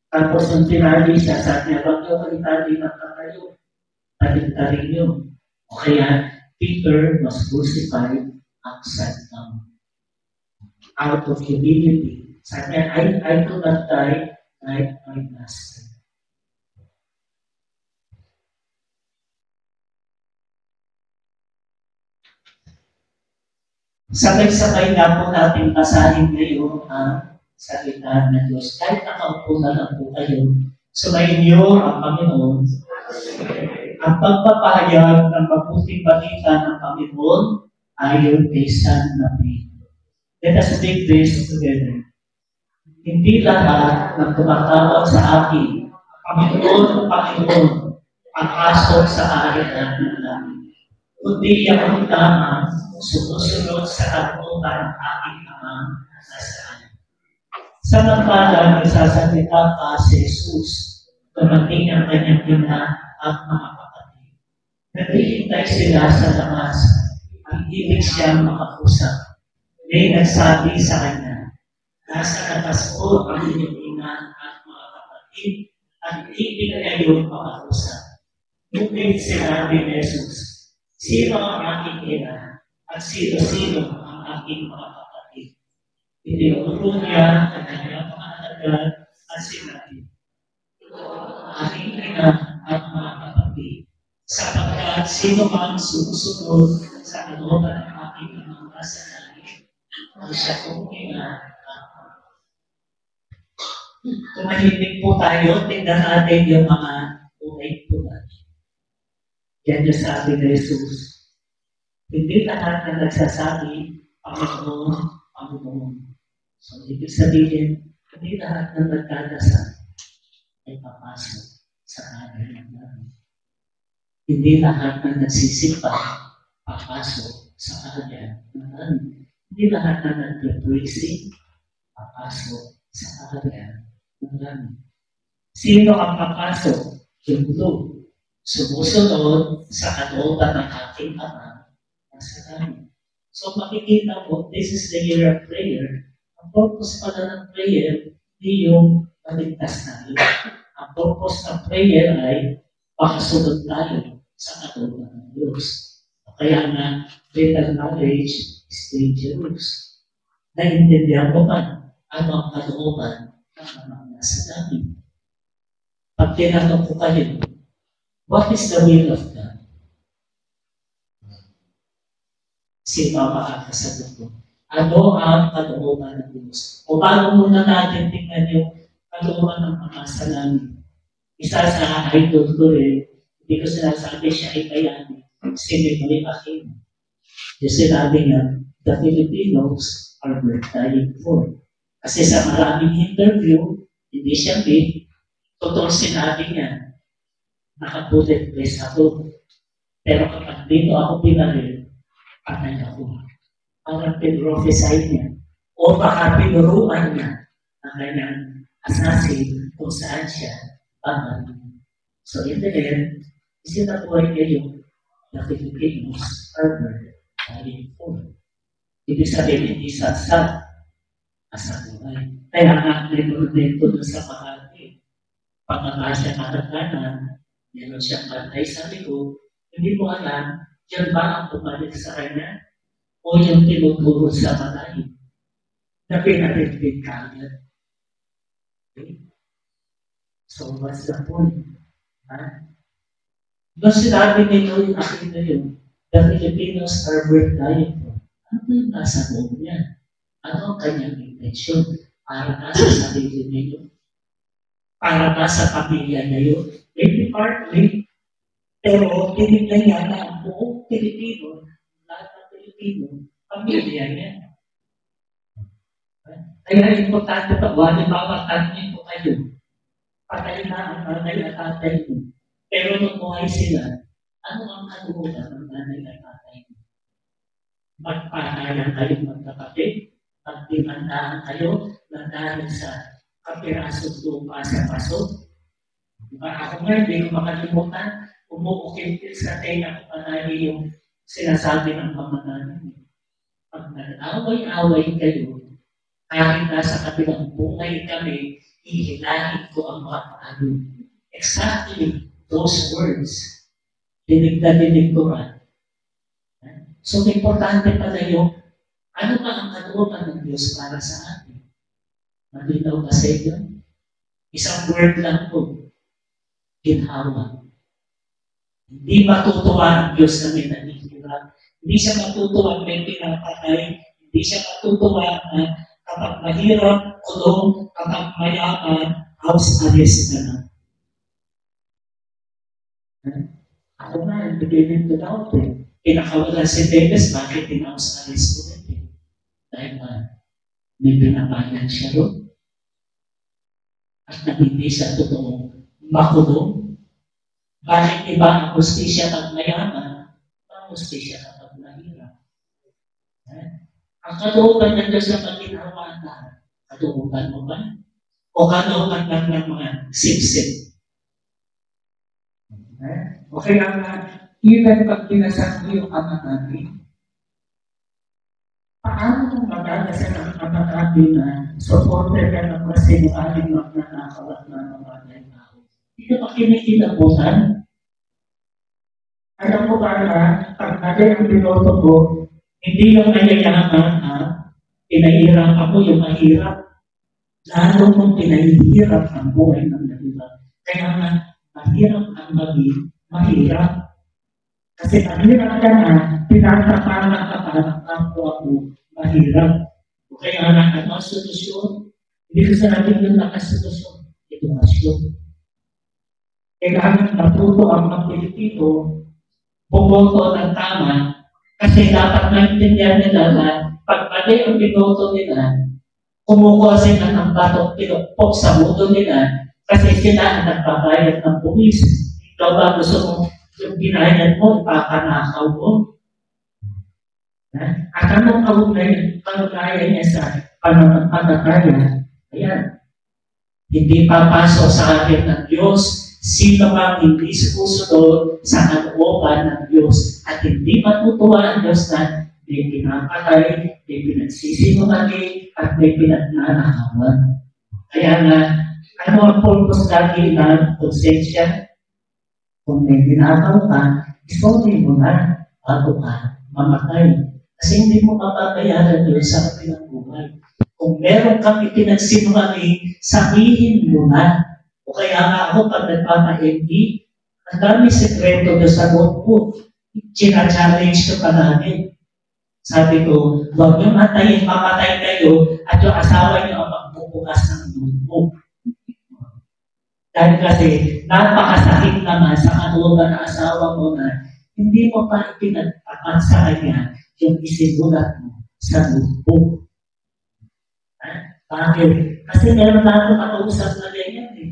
Tapos nung tinali siya, sabi niya, wag niyo itali ng kakayo. Taling-taling niyo. O kaya, Peter was crucified upside down. Out of humility. Sabi niya, I do not die like my master. Sabay-sabay na po natin basahin ngayon ang salita ng Diyos. Kahit nakaupo na lang po kayo, sumayin niyo ang Panginoon. Ang pagpapahayag ng mabuting balita ng Panginoon ayon kay San Mateo. Let us take this together. Hindi lahat ng tumatawag sa akin, Panginoon, Panginoon, papasok sa kaharian ng langit. Kundi ang lamang sumusunod sa katutunan ng aking Amang nasa langit. Samantalang nagsasalita pa si Jesus, dumating ang kanyang ina at mga kapatid. Naghihintay sila sa labas, ang ibig siyang makakusap. May nagsabi sa kanya, nasa atas ko ang inyong ina at mga kapatid, at ibig kayong makakusap. Ngunit sinabi ni Jesus, sino ang aking ina at sino-sino ang aking mga kapatid? Tinuro niya ang kanyang mga alagad at sinabi, aking ina at mga kapatid, sapagkat sino mang sumusunod sa kalooban ng aking mga kasalanan, ang siya kong ina at tumahimik po tayo, tingnan natin yung mga tunay po natin. Yan yung sabi ni Jesus. Hindi lahat na nagsasabi, Panginoon, Panginoon. So, ibig sabihin, hindi lahat na nagdadasal ay papasok sa kaharian ng langit. Hindi lahat na nagsisimba papasok sa kaharian ng langit. Hindi lahat na nag-praising papasok sa kaharian ng langit. Sino ang papasok? Yung blue. Sumusunod sa kalooban ng ating Ama nasa langit. So makikita mo, this is the year of prayer. Ang purpose pala ng prayer, hindi yung maligtas tayo. Ang purpose ng prayer ay makasunod tayo sa kalooban ng Diyos. Kaya nga, greater knowledge is dangerous. Naintindihan mo ba ano ang kalooban ng Ama nasa langit? Pag tinanong ko kayo, what is the will of God? Si Mama kakasagot ko. Ano ang kalooban ng Diyos? O bago muna natin tingnan yung kalooban ng Ama sa langit. Isa sa idol ko rin, hindi ko sinasabi siya ay bayani. Si Mimoy Aquino. Yung sinabi niya, the Filipinos are worth dying for. Kasi sa maraming interview, hindi siya big, totoo sinabi niya, naka-bullet place ako. Pero kapag dito ako pinaril, patay ako. Parang pinrophesy niya. O baka pinuruan niya ang kanyang assassin kung saan siya pamaril. So in the end, isinabuhay niya yung the Filipinos are worth dying for. Ibig sabihin, hindi sasad asa buhay. Kaya nga, may monumento doon sa Makati. Pagkaka siya karaganan, meron siyang bantay sa likod, hindi mo alam, yan ba ang bumalik sa kanya? O yung tinuturo sa matay? Na pinatitid ka agad. Okay? So, what's the point? Doon sinabi nito yung akin na yun, the Filipinos are worth dying for. Ano yung nasa loob niya? Ano ang kanyang intensyon? Para ba sa sarili niyo? Para ba sa pamilya niyo? Maybe partly, pero tinignan niya na ang buong Pilipino, lahat ng Pilipino, pamilya niya. Kaya importante pa, wala mawatan niyo kayo. Patay na ang nanay at tatay mo. Pero nung buhay sila, ano ang kalooban ng nanay at tatay mo? Magpahayang kayong magkapatid, magdimandaan kayo na dahil sa kapirasong lupa sa paso. Diba? Ako nga, hindi ko makalimutan, umuukit sa tenga ko palagi yung sinasabi ng mga nanay. Pag nag-away-away kayo, kahit nasa kabilang buhay kami, ihilahin ko ang mga paano. Exactly those words. Dinig na dinig ko man. So, importante pala yung ano ba ang kalooban ng Diyos para sa atin? Malinaw kasi yun. Isang word lang po. Ginhawa. Hindi matutuwa ang Diyos na may nanihirap. Hindi siya matutuwa may pinapatay. Hindi siya matutuwa na kapag mahirap, kulong, kapag mayaman, house arrest na lang. Ako nga, beginning to doubt eh. Pinakawalan si Bebes, bakit in-house arrest ko rin eh? Dahil may pinabayan siya ron. At na hindi siya totoong makulong. Bakit iba ang hustisya pag mayaman, ang hustisya kapag mahirap? Ang kalooban ng Diyos na pag-inawaan na, kalooban mo ba? O kalooban lang ng mga sip-sip? Okay lang na, even pag pinasang mo yung ama natin, paano kung magdadasal ang ama natin na supporter ka ng masinualing magnanakaw at nanamagay tao? Hindi ka pa kinikilabutan? Alam mo ba na, pag nagay ang binoto mo, hindi yung mayayaman ha, pinahirapan mo yung mahirap. Lalo mong pinahihirap ang buhay ng iba. Kaya nga, mahirap ang maging mahirap. Kasi mahirap ka na, pinatapanan ka pa ng kapwa mo, mahirap. O kaya nga, ano ang solusyon? Hindi ko sarapin yung nakasolusyon. Edukasyon. Kailangan matuto ang mga Pilipino, bumoto ng tama, kasi dapat maintindihan nila na pag mali ang binoto nila, kumukuha sila ng batong pinupok sa mundo nila kasi sila ang nagbabayad ng pulis. Ikaw ba gusto mo yung binayad mo, ipapanakaw mo? At anong kaugnayan niya sa pananampalataya? Ayan. Hindi papasok sa atin ng Diyos sino mang hindi susunod sa kalooban ng Diyos at hindi matutuwa ang Diyos na may pinapatay, may pinagsisinungaling, at may pinagnanakawan. Kaya nga, ano ang purpose lagi ng konsensya? Kung may ginagawa ka, isolve mo na bago ka mamatay. Kasi hindi mo mapapayaran doon sa kabilang buhay. Kung meron kang ipinagsinungaling, sabihin mo na. O kaya nga ako, pag nagpapa-MD, ang dami sekreto doon sa notebook. China-challenge ko pa namin. Sabi ko, huwag nyo matayin, mamatay kayo, at yung asawa nyo ang magbubukas ng notebook. Dahil kasi, napakasakit naman sa kalooban ng asawa mo na hindi mo pa ipinagpapan sa kanya yung isinulat mo sa notebook. Bakit? Kasi meron na ako nakausap na ganyan eh.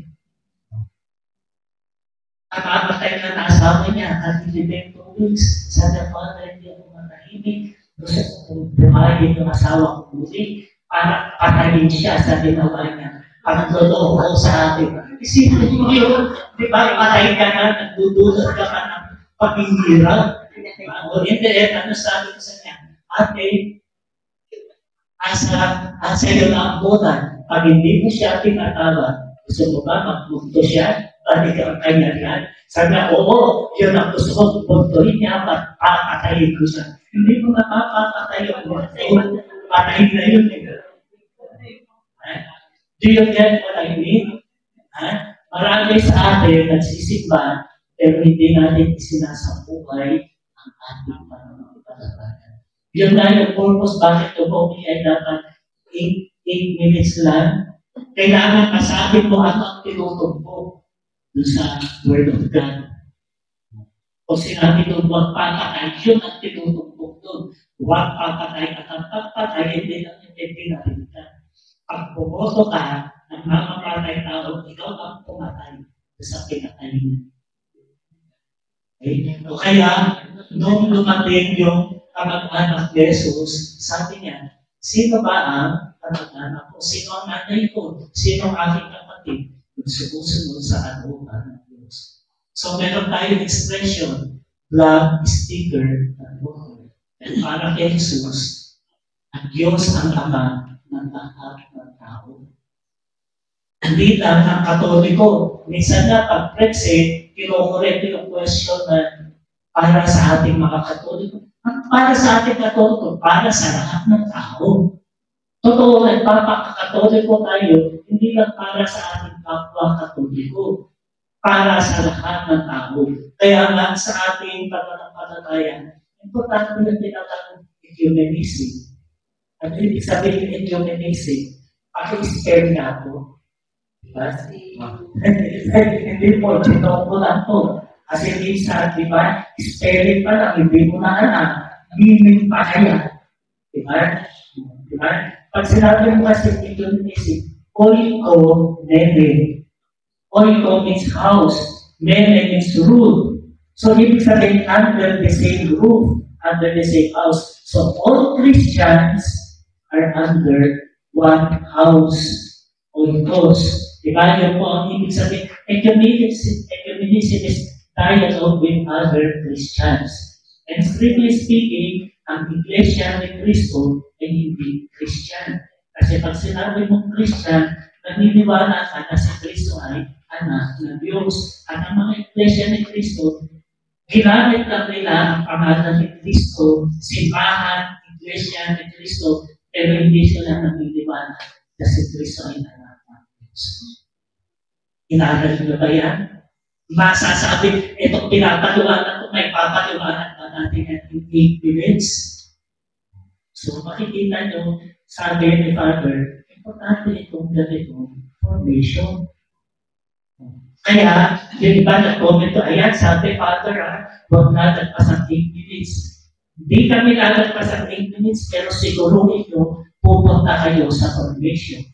Nakamatay na na asawa niya at within 2 weeks, sabi ko, hindi ako matahimik. Gusto kong bumayin yung asawa ko muli para patayin siya sa ginawa niya. Ang totoo ko sa atin. Isipin mo yun, di ba, patay ka na, nagdudulot ka pa ng paghihirap. O hindi, ano sabi ko sa niya? Ate, asa yun ang bulan. Pag hindi mo siya tinatawag, gusto mo ba magpunto siya? Pati ka ang kanya yan. Sabi na, oo, yun ang gusto ko, puntohin niya, papatayin ko siya. Hindi mo napapatayin ko. Patayin na yun. Do you get what I mean? Marami sa atin nagsisimba, pero hindi natin isinasabuhay ang ating pananampalataya. Yun na yung purpose bakit tumoki ay dapat 8 minutes lang. Kailangan masabi mo ano ang tinutumbok doon sa Word of God. O sinabi doon, huwag papatay, yun ang tinutumbok doon. Huwag papatay at ang pagpatay, hindi lang yung pinapilitan. Pag pumoto ka, ng mga patay tao, ikaw ang pumatay sa pinakain. Okay? O kaya, nung lumating yung kamag-anak ni Jesus, sabi niya, sino ba ang kamag-anak ko? Sino ang nanay ko? Sino ang aking kapatid? Yung sumusunod sa anuman ng Diyos. So, meron tayong expression, blood is thicker than water. And para kay Jesus, ang Diyos ang ama ng lahat ng tao. Hindi lang ang Katoliko. Minsan na pag-preach, kinukurete yung question na para sa ating mga Katoliko. Para sa ating Katoliko, para sa lahat ng tao. Totoo, nagpapakatoliko tayo, hindi lang para sa ating kapwa Katoliko. Para sa lahat ng tao. Kaya nga sa ating pananampalataya, importante na tinatawag ecumenism. Ano ibig sabihin ng ecumenism? Paki-spare nga ako. Diba? Hindi po, tinong ko lang po. Kasi minsan, diba, spelling pa lang, hindi mo na alam. Meaning pa kaya. Diba? Diba? Pag sinabi mo kasi ecumenism, oiko, nene. Oiko means house, nene means roof. So, ibig sabihin, under the same roof, under the same house. So, all Christians are under one house oikos. Diba? Yun po ang ibig sabihin. Ecumenism is dialogue with other Christians. And strictly speaking, ang Iglesia ni Cristo ay hindi Christian. Kasi pag sinabi mong Christian, naniniwala ka na si Cristo ay anak ng Diyos. At ang mga Iglesia ni Cristo, ginamit lang nila ang pangalan ni Cristo, simbahan, Iglesia ni Cristo, pero hindi sila naniniwala na si Cristo ay anak ng Diyos. Inaaral nyo ba yan? Masasabi, itong pinapaliwanag ko, may papaliwanag na natin in 8 minutes. So, makikita nyo, sabi ni Father, importante itong ganitong formation. Kaya, yung iba nag-comment to, ayan, sabi Father, huwag lalagpas ang 8 minutes. Hindi kami lalagpas ang 8 minutes, pero siguro ito, pupunta kayo sa formation.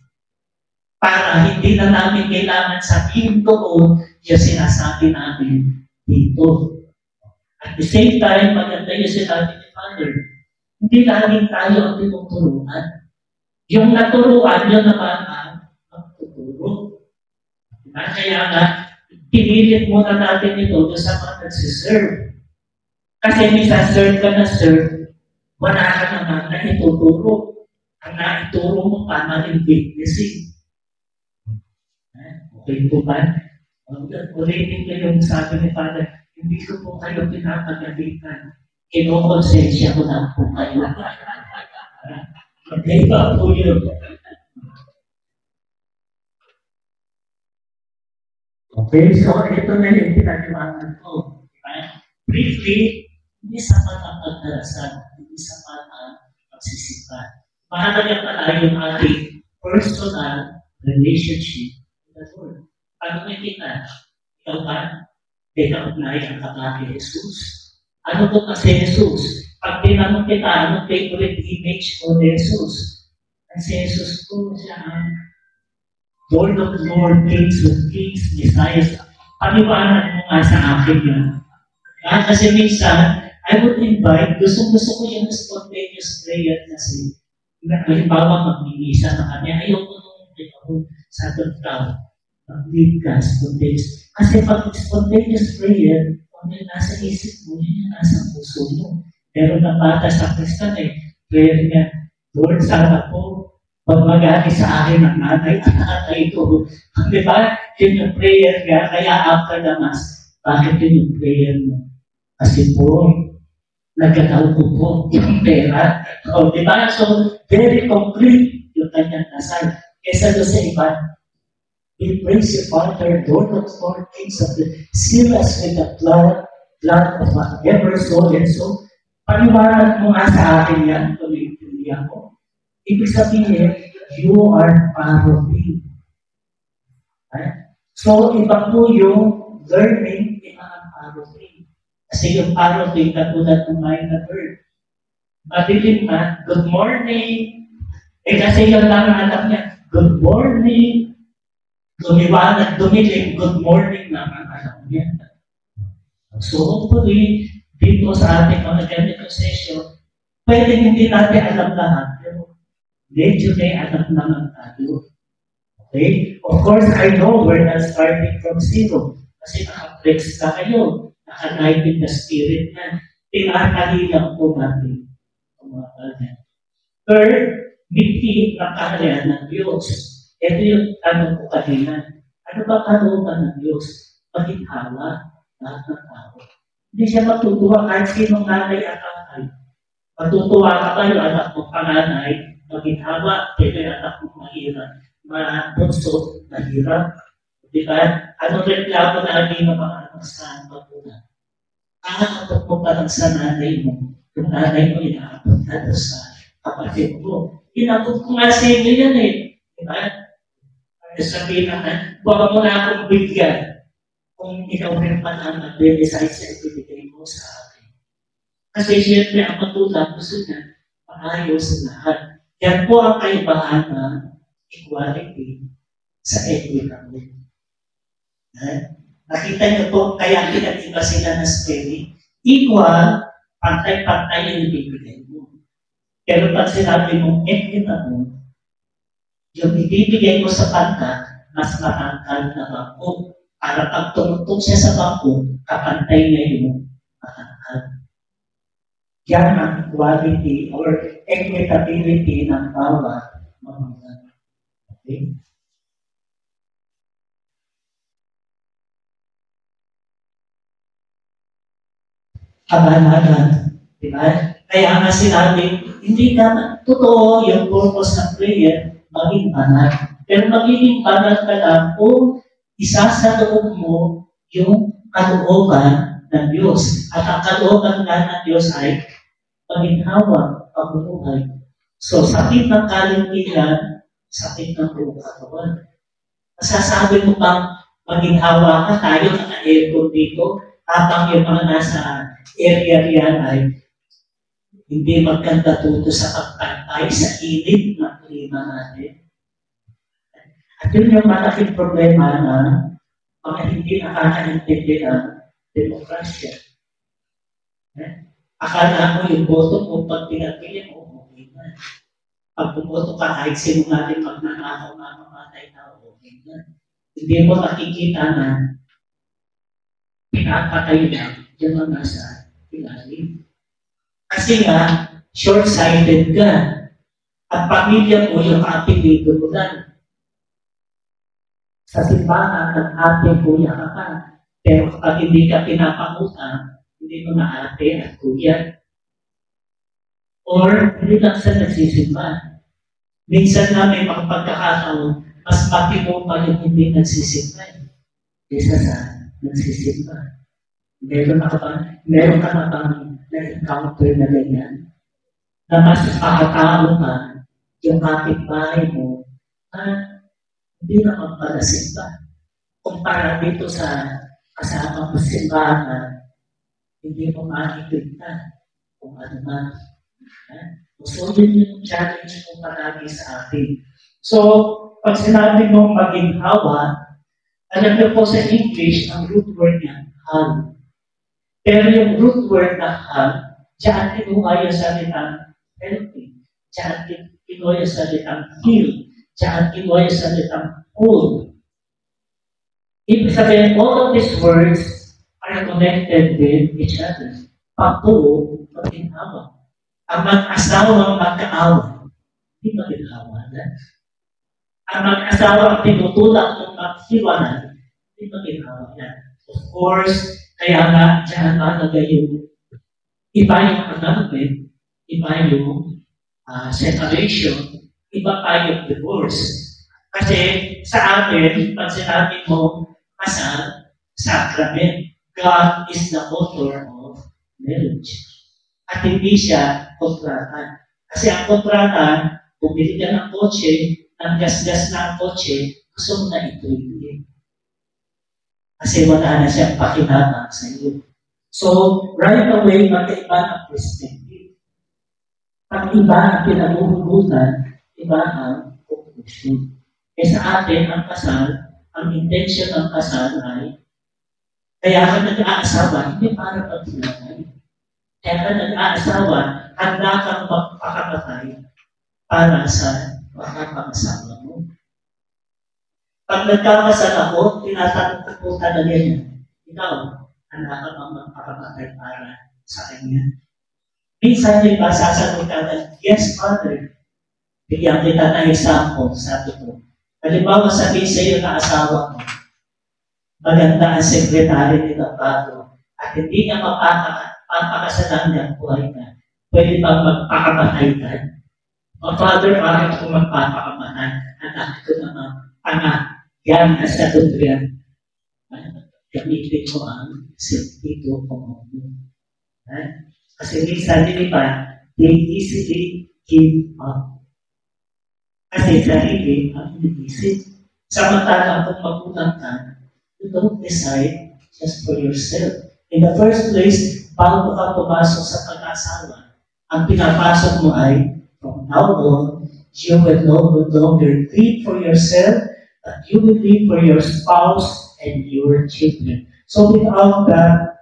Para hindi na namin kailangan sabihin doon yung sinasabi namin dito. At the same time, maganda yung sinabi ni Father, hindi laging tayo ang tinuturuan. Yung naturuan, yun naman ang magtuturo. Kaya nga, pinilit muna natin ito sa mga nagsiserve. Kasi minsan serve ka na serve, wala ka naman na ituturo. Ang naituro mo pa, maling witnessing. Okay po ba? Ulitin ko yung sabi ni Father, hindi ko po kayo pinapagalitan. Kinukonsensya ko na po kayo. Okay ba po yun? Okay, so ito na yung pinag-iwanan ko. Briefly, hindi sapat ang pagdarasal, hindi sapat ang pagsisipan. Mahalaga pala yung ating personal relationship with the Lord. Ano nakita? Ikaw ba? Ikaw-ugnay ang kapatid ni Jesus. Ano po kasi Jesus? Pag tinanong kita, anong favorite image mo ni Jesus? Ang si Jesus po siya ang Lord of Lords, Kings of Kings, Messiah. Paliwanag mo nga sa akin yan. Kasi minsan, I would invite, gusto ko yung spontaneous prayer kasi. Halimbawa, magmimisa na kami, ayoko nung sa tao, mag-lead ka, spontaneous. Kasi pag spontaneous prayer, kung yung nasa isip mo, yun yung nasa puso mo. Pero na bata sa Kristan prayer niya, Lord, sana po, pag mag-ati sa akin ng nanay at tatay ko. Di ba? Yun yung prayer niya, kaya after the Mass, bakit yun yung prayer mo? Kasi po, nagkataon ko po yung pera. O, di ba? So, very complete yung kanyang dasal. Kesa doon sa iba, we praise you, Father, Lord of Lords, Kings of the seal us with the blood of whatever, so and so. Paniwanan mo nga sa akin yan, tuloy-tuloy ako. Ibig sabihin, you are parody. So, iba po yung learning, iba ang parody. Kasi yung parody, katulad ng minor word. Madilim na, good morning. Kasi yun lang ang anak niya, good morning. Lumiwanag, dumilim, good morning naman anak niya. So, hopefully, dito sa ating mga ganitong session, pwede hindi natin alam lahat, pero medyo may alam naman tayo. Okay? Of course, I know we're not starting from zero. Kasi naka-flex ka kayo. Naka-guide in the spirit na. Tinatalilang po natin. Third, biti ng kaharian ng Diyos. Ito yung tanong ko kanina. Ano ba kalooban ng Diyos? Maginhawa lahat ng tao. Hindi siya matutuwa kahit sinong nanay at tatay. Matutuwa ka ba yung anak mong panganay, maginhawa, pero yung anak mong mahirap, bunso, mahirap. Diba? Anong reklamo na aging ng mga anak sa pagpunan? Nakakapot mo pa lang sa nanay mo. Yung nanay mo, inaabot na doon sa kapatid mo. Inabot ko nga sa inyo yan Diba? Sabihin naman, huwag mo na akong bigyan kung ikaw rin pa na nag-decide sa ibibigay mo sa akin. Kasi siyempre ang matulad gusto niya maayos lahat. Yan po ang kaibahan ng equality sa equity. Nakita niyo po, kaya pinag-iba sila na spelling. Equal, pantay-pantay yung ibibigay mo. Pero pag sinabi mong equitable, yung ibibigay mo sa pantay, mas matangkal na bangko. Para pag tumutong siya sa bangko, kapantay niya yung matangkal. Yan ang equality or equitability ng bawat mamamayan. Okay? Kabanalan. Diba? Kaya nga sinabi, hindi ka totoo yung purpose ng prayer, maging banal. Pero magiging banal ka lang kung isa sa loob mo yung kalooban ng Diyos. At ang kalooban nga ng Diyos ay paginhawa, pagbuhay. So, sakit ng kalimpilan, sakit ng buong katawan. Masasabi mo bang maginhawa ka, tayo naka-aircon dito, habang yung mga nasa area riyan ay hindi maganda tuto sa pagpantay sa init ng klima natin. At yun yung malaking problema na mga hindi nakakaintindi ng demokrasya. Akala mo yung boto mo pag pinagpili mo, okay na. Pag bumoto ka, kahit sino natin magnanakaw na mamatay na, okay na. Hindi mo nakikita na pinapatay na yung mga nasa ilalim. Kasi nga, short-sighted ka. At pamilya mo yung apelido mo lang. Sa simbahan ng ate, kuya ka pa. Pero kapag hindi ka pinapangutang, hindi mo na ate at kuya. Or, hindi lang sa nagsisimba. Minsan na may mga pagkakataon, mas pati mo pa yung hindi nagsisimba. Kesa sa nagsisimba. Meron ka na bang na-encounter na ganyan? Na mas pakatao pa yung kapitbahay mo na hindi naman pala simba. Kumpara dito sa kasama mo simbahan, hindi mo makikita kung ano man So, yun yung challenge mo palagi sa atin. So, pag sinabi mong maginhawa, alam niyo po sa English, ang root word niya, hal. Pero yung root word na hal, diyan kinuha yung salitang healthy. Diyan kinuha yung salitang heal. Diyan kinuha yung salitang whole. Ibig sabihin, all of these words are connected with each other. Pagtuo, maginhawa. Ang mag-asawang magkaawa, hindi maginhawa na. Ang mag-asawang tinutulak ng maghiwanan, hindi maginhawa na. Of course, kaya nga, diyan malagay yung iba yung annulment, iba yung separation, iba pa yung divorce. Kasi sa amin, pag sinabi mo, kasal, sacrament, God is the author of marriage. At hindi siya kontrata. Kasi ang kontrata, bumili ka ng kotse, ang gas-gas na ang kotse, gusto mo na ito ibigay. Kasi wala na siyang pakinabang sa iyo. So, right away, magkaiba ang perspective. Pag iba ang pinag-uhugutan, iba ang conclusion. Eh sa atin, ang kasal, ang intention ng kasal ay, kaya ka nag-aasawa, hindi para pagsilakay. Kaya ka nag-aasawa, handa kang magpakamatay para sa makapag-asawa mo. Pag nagkakasal ako, tinatanong ko po talaga yan. Ikaw, handa ka bang magpakamatay para sa kanya? Minsan din ba sasagot ka na, yes, Father. Bigyan kita ng example, sabi ko. Halimbawa sabihin sa iyo na asawa mo, maganda ang sekretary ni Tapato at hindi niya mapapakasalan niya ang buhay niya. Pwede bang magpakamatay ka? O Father, bakit ako magpapakamatay? Anak ko naman, yan ang sagot yan. Gamitin mo ang sentito ko. Kasi minsan din iba, they easily give up. Kasi sarili ang inisip. Samantalang kung magulang ka, you don't decide just for yourself. In the first place, bago ka pumasok sa pag-asawa, ang pinapasok mo ay, from now on, you will no longer live for yourself, but you will live for your spouse and your children. So without that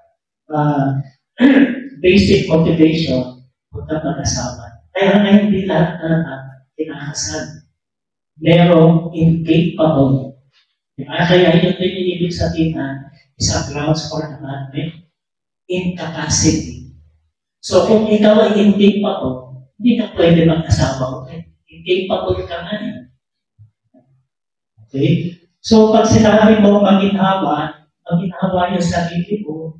basic motivation, huwag ka mag-asawa. Kaya nga hindi lahat na kinakasal. Merong incapable. Kaya yun din yung ibig sabihin na isang grounds for annulment, incapacity. So kung ikaw ay incapable, hindi ka pwede mag-asawa. Okay? Incapable ka nga eh. Okay? So pag sinabi mo maginhawa yung sarili mo,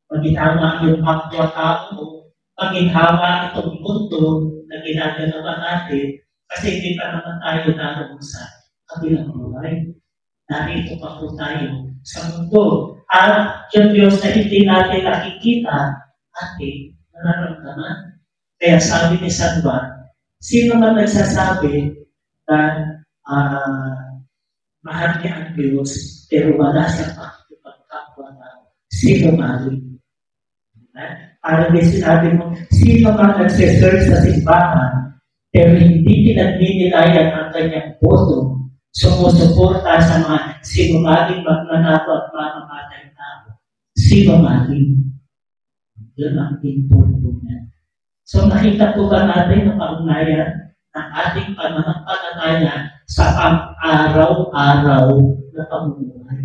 maginhawa yung kapwa-tao mo, maginhawa itong mundo na ginagalawa natin, kasi hindi pa naman tayo naroon sa kabilang buhay. Narito pa po tayo sa mundo. At yung Diyos na hindi natin nakikita, ating nararamdaman. Kaya sabi ni San Juan, sino man nagsasabi na mahal niya ang Diyos, pero wala sa pagkakapwa na sino mali. Parang may sinabi mo, sino man nagsiserve sa simbahan, pero hindi pinagminilayan ang kanyang boto, sumusuporta sa mga sinungaling magnanakaw at mamamatay tao. Sinungaling. Yun ang importante niya. So nakita po ba natin ang kaugnayan ng ating pananampalataya sa pang-araw-araw na pamumuhay?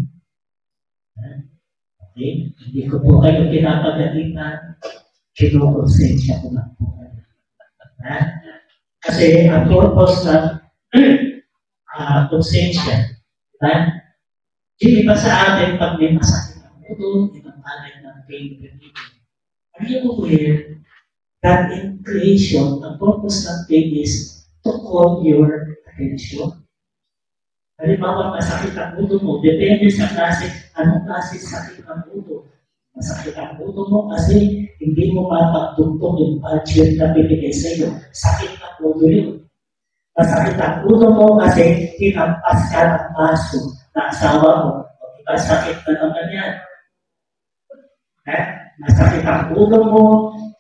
Okay? Hindi ko po kayo pinapagalitan, kinukonsensya ko lang po kayo. Kasi ang purpose ng konsensya, yung iba sa atin, pag may masakit ang ulo, ibang alay ng pain relief. Are you aware that in creation, ang purpose ng pain is to call your attention? Halimbawa, masakit ang ulo mo, depende sa klase, anong klase sakit ang ulo. Masakit ang ulo mo kasi hindi mo mapagtugtog yung budget na binigay sa iyo. Sakit ang ulo yun. Masakit ang ulo mo kasi tinampas ka ng baso na asawa mo. O diba, sakit na naman yan. Masakit ang ulo mo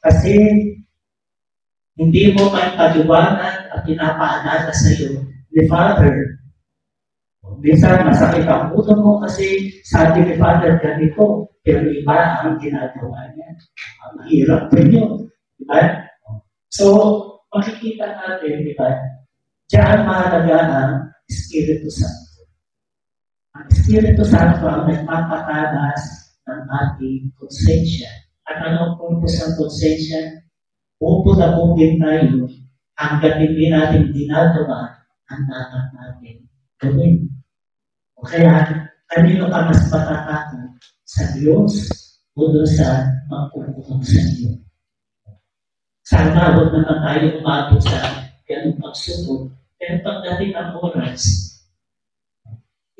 kasi Hindi mo may paliwanag at pinapaalala sa iyo ni Father. Minsan, masakit ang ulo mo kasi sabi ni Father ganito, pero iba ang ginagawa niya. Mahirap din yun. Diba? So, makikita natin, diba? Diyan mahalaga ang Espiritu Santo. Ang Espiritu Santo ang nagpapatalas ng ating konsensya. At anong purpose ng konsensya? Pupulabugin tayo hanggang hindi natin ginagawa ang dapat natin gawin. O kaya, kanino ka mas matatakot? Sa Diyos o doon sa magkukulong sa iyo? Sana huwag naman tayo umabot sa ganung pagsubok. Pero pagdating ng oras,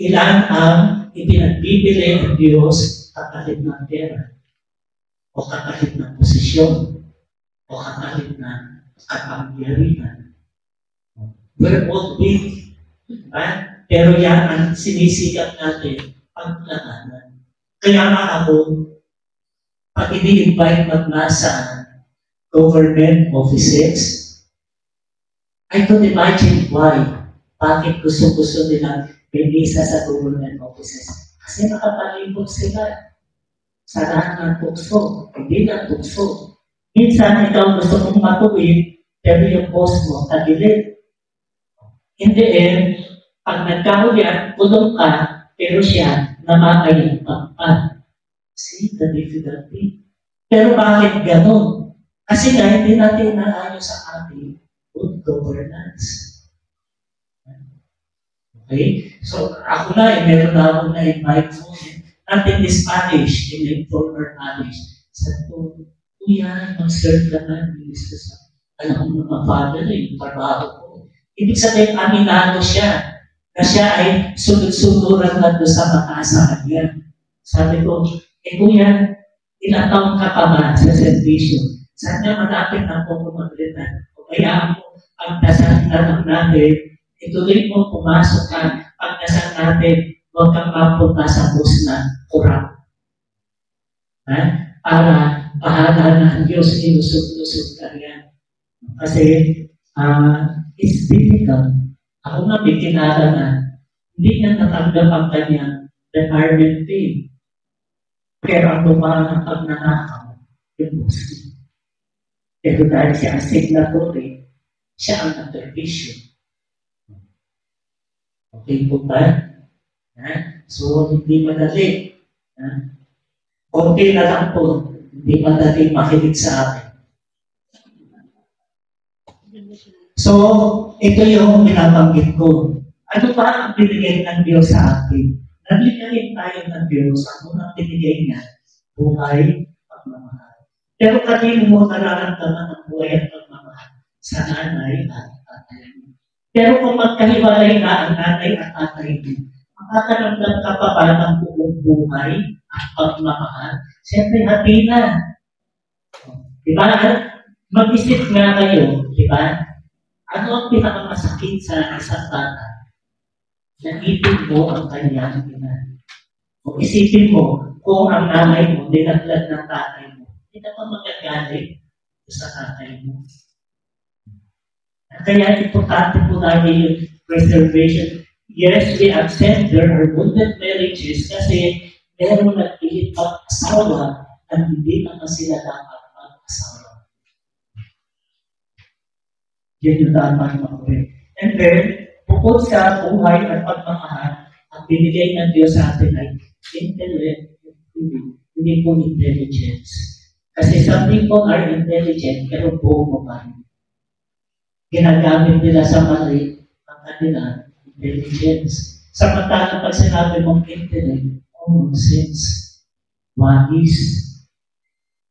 ilan ang ipinagbibili ng Diyos kakalit ng pera o kakalit ng posisyon o kakalit ng kapangyarihan. We're all weak. Diba? Pero yan ang sinisikap natin paglabanan. Kaya nga ako, pag ini-invite magnasa government offices, I don't imagine why. Bakit gusto-gusto nilang pinisa sa government offices? Kasi nakapalibot sila. Sarahan ng tukso. Hindi ng tukso. Minsan ikaw gusto mong matuwid, pero yung boss mo, tagilid. In the end, pag nagkahulian, kulong ka, pero siya, namakayang pa. See the difficulty? Pero bakit ganun? Kasi nga, hindi natin naayos sa ating good governance. Okay? So, ako na, meron na akong na-invite mo. Nothing is Spanish, in informal knowledge. Sabi ko, kuya, mag-serve ka na. Alam mo mga father, yung trabaho ko. Ibig sabihin, aminado siya na siya ay sunod-sunuran na doon sa mataas sa kanya. Sabi ko, kuya, ilang taong ka pa ba sa servisyo? Saan niya malapit na po kumagalitan? O kaya ako, ang dasal na lang natin, ituloy mo pumasok ka, pag dasal natin, huwag kang mapunta sa bus na kurap. Para bahala na ang Diyos, ilusog-lusog ka yan. Kasi, it's difficult. Ako nga, may kinala na, hindi niya natanggap ang kanyang retirement pay. Pero ang lumahan ng pagnanakaw, yung Muslim. Pero dahil siya ang signatory, siya ang nag-permission. Okay po ba? So, hindi madali. Okay na lang po. Hindi madali makinig sa akin. So, ito yung binabanggit ko. Ano ba ang binigay ng Diyos sa atin? Nagligayin tayo ng Diyos. Ano ang binigay niya? Buhay, pagmamahal. Pero kanino mo nararamdaman ang buhay at pagmamahal? Sa nanay at tatay. Pero kung magkahiwalay na ang nanay at tatay mo, makakaramdam ka pa ba ng buong buhay at pagmamahal? Siyempre, hati na. Diba? Mag-isip nga kayo, diba? Ano ang pinakamasakit sa isang bata? Nangipin mo ang kanyang ina. O isipin mo, kung ang nanay mo, dinaglag ng tatay mo, hindi na pa magagalit sa tatay mo. Kaya importante po natin yung preservation. Yes, we accept there are wounded marriages kasi meron nagpilit pag-asawa at hindi naman sila dapat mag-asawa. Yan yung dapat mag-correct. And then, bukod sa buhay at pagmamahal, ang binigay ng Diyos sa atin ay intellect, hindi po intelligence. Kasi some people are intelligent, pero bobo pa rin. Ginagamit nila sa mali ang kanilang intelligence. Samantalang pag sinabi mong intellect, common sense, wise.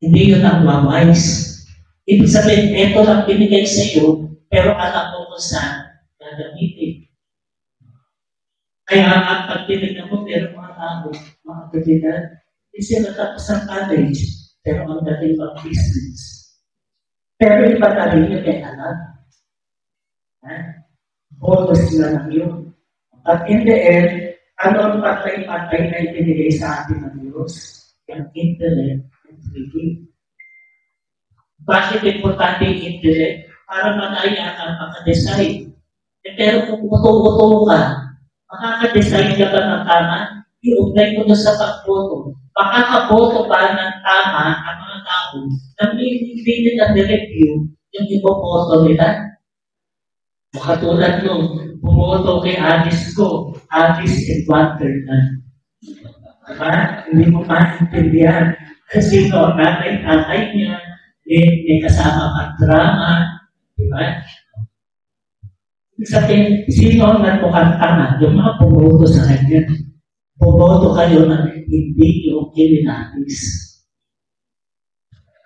Hindi yun ang wise. Ibig sabihin, ito lang binigay sa iyo, pero alam mo kung saan gagamitin. Kaya ang pagtinignan mo, pero mga tao, mga kaibigan, hindi sila tapos ang college, pero ang dating pang business. Pero iba na rin yung may alam. Bonus na lang yun. At in the end, ano ang patay-patay na ibinigay sa atin ng Diyos? Yung intellect and thinking. Bakit importante yung intellect? para madaya ka makadesign. Pero kung uto-uto ka, makakadesign ka ba ng tama? I-ugnay ko doon sa pagboto. Makakaboto ba ng tama ang mga tao na hindi nila nireview yung ipoboto nila? Katulad nung bumoto kay Alice ko, Alice and Wonderland. Diba? Hindi mo maintindihan. Kasi no, tatay niya, may kasama pang drama. Diba? Ibig sabihin, sino ang mukhang tanga? Yung mga bumoto sa kanya. Bumoto kayo na hindi yung kilinapis.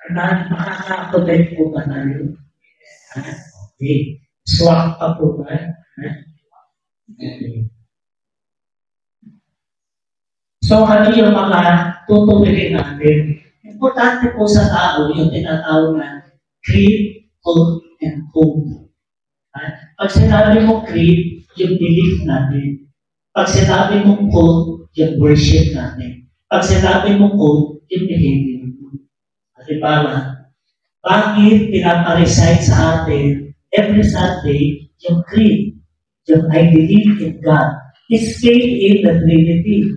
Makaka-connect po ba tayo? Okay. Swak pa po ba? Okay. So, ano yung mga tutuwilin natin? Importante po sa tao yung tinatawag na creed, cult, and code. Pag sinabi mo creed, yung belief natin. Pag sinabi mo cult, yung worship natin. Pag sinabi mo code, yung behavior mo. Halimbawa, bakit pinaparecite sa atin every Sunday yung creed, yung I believe in God. It's faith in the Trinity,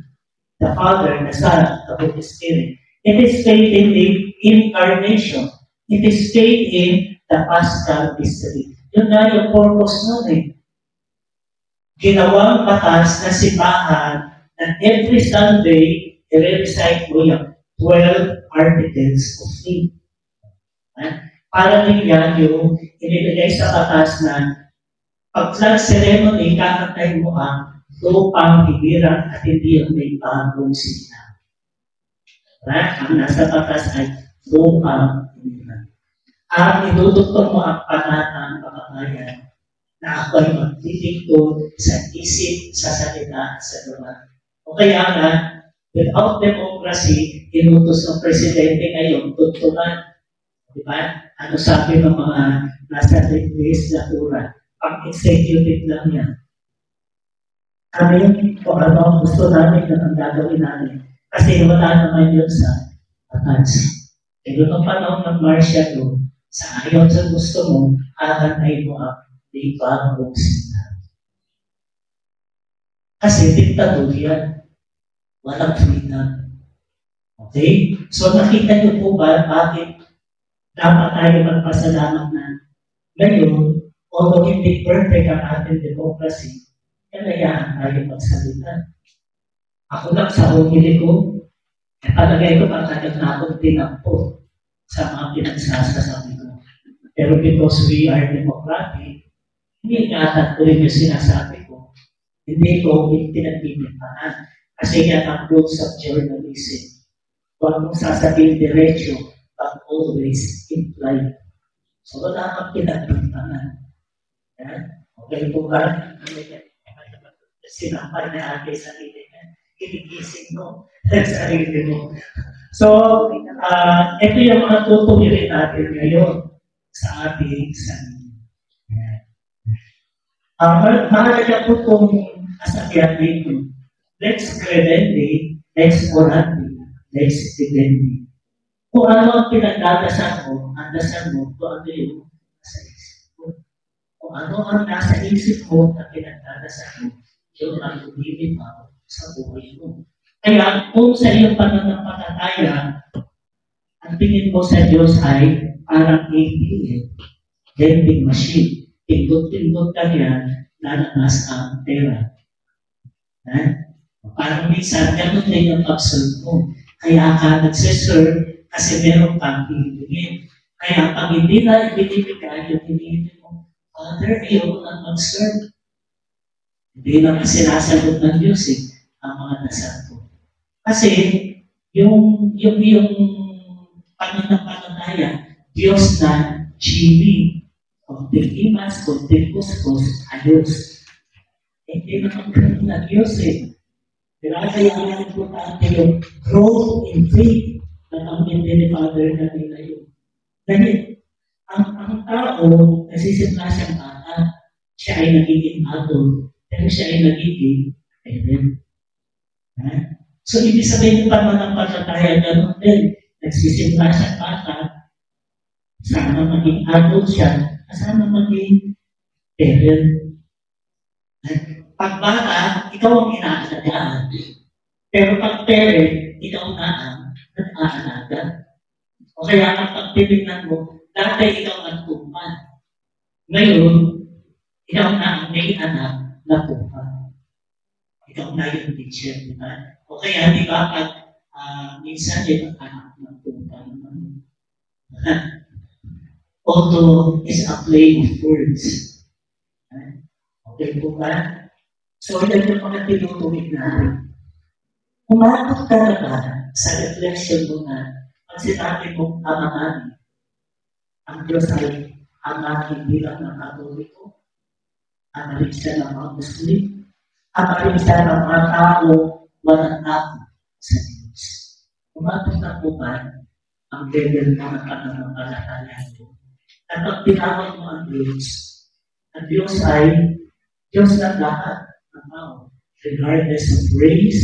the Father, the Son, the Holy Spirit. It is faith in the incarnation. It is faith in the Paschal mystery. Yun na yung purpose nun eh. Ginawang batas na simbahan na every Sunday, i-recite mo yung 12 articles of faith. Para din yan yung inibigay sa batas na pag-flag ceremony, kakantay mo ang lupang hibirang at hindi yung may bagong sinabi. Ang nasa batas ay lupang hibirang. At idudugtong mo ang panatang pagkakayan na ako'y magtitigtog sa isip, sa salita, at sa gawa. O kaya nga, without democracy, inutos ng presidente ngayon, tugtungan. Diba? Ano sabi ng mga nasa legislatura? Pag-executive lang yan. Kami, kung ano ang gusto namin na ang gagawin namin. Kasi wala naman yun sa batas. Pero nung panahon ng Marcia to, sa ayaw sa gusto mo, kakantay mo ang may bagong sinabi. Kasi diktador yan. Walang freedom. Okay? So nakita niyo po ba bakit dapat tayo magpasalamat na ngayon, although hindi perfect ang ating democracy, kailangan tayo magsalita. Ako lang sa humili ko, palagay ko pagkatag na akong tinampo sa mga pinagsasasabi ko. Pero because we are democratic, hindi nga ko rin yung sinasabi ko. Hindi ko pinagpipintahan. Kasi yan ang rules of journalism. Huwag mong sasabihin diretso, but always implied. So, wala kang pinagpintahan. Okay po ba? Sinampay na ate sa sarili niya. Kinigising mo sa sarili mo. So, ito yung mga tutuwirin natin ngayon sa ating sarili. Mahalaga po itong kasabihan dito. Lex credendi, lex orandi, lex vivendi. Kung ano ang pinagdadasal mo, ang dasal mo, kung ano yung nasa isip mo. Kung ano ang nasa isip mo na pinagdadasal mo, yun ang lumilin mo sa buhay mo. Kaya kung sa iyong pananampalataya, ang tingin mo sa Diyos ay parang ATM, vending machine. Pindot-pindot ka yan, lalabas ang pera. Parang minsan, ganun din yung pag-serve mo. Kaya ka nagsiserve kasi meron kang hihingin. Kaya pag hindi na ibinibigay yung hihingin mo, Father, ayaw nang mag-serve. Hindi naman sinasagot ng Diyos ang mga dasal ko. Kasi yung pananampalataya, Diyos na Chini, konting imas, konting kuskus, ayos. Hindi naman ganun na Diyos Kaya ang importante yung growth in faith na ang ni Father na nila yun. Dahil ang tao, nasisimula siyang bata, siya ay nagiging adult, pero siya ay nagiging parent. So, ibig sabihin yung pananampalataya ganun din. Nagsisimula siyang bata, Sana maging adult siya, sana maging parent. Pag bata, ikaw ang inaalagaan. Pero pag parent, ikaw na ang nag-aalaga. O kaya ang pagtitignan mo, dati ikaw ang tuman. Ngayon, ikaw na ang may anak na tuman. Ikaw na yung teacher, di ba? O kaya, di ba, pag minsan yung anak ng tuman. Although it's a play of words. Okay po ba? So, yan yung mga tinutuwid natin. Umabot ka na ba sa reflection mo na ang sinabi mong amangan, ang Diyos ay amahin bilang ng Katoliko, amahin siya ng mga Muslim, amahin siya ng mga tao walang ako sa Diyos. Umabot na po ba ang level mo ng pananampalataya mo? At pag tinawag mo ang Diyos ay Diyos ng lahat ng tao, regardless of race,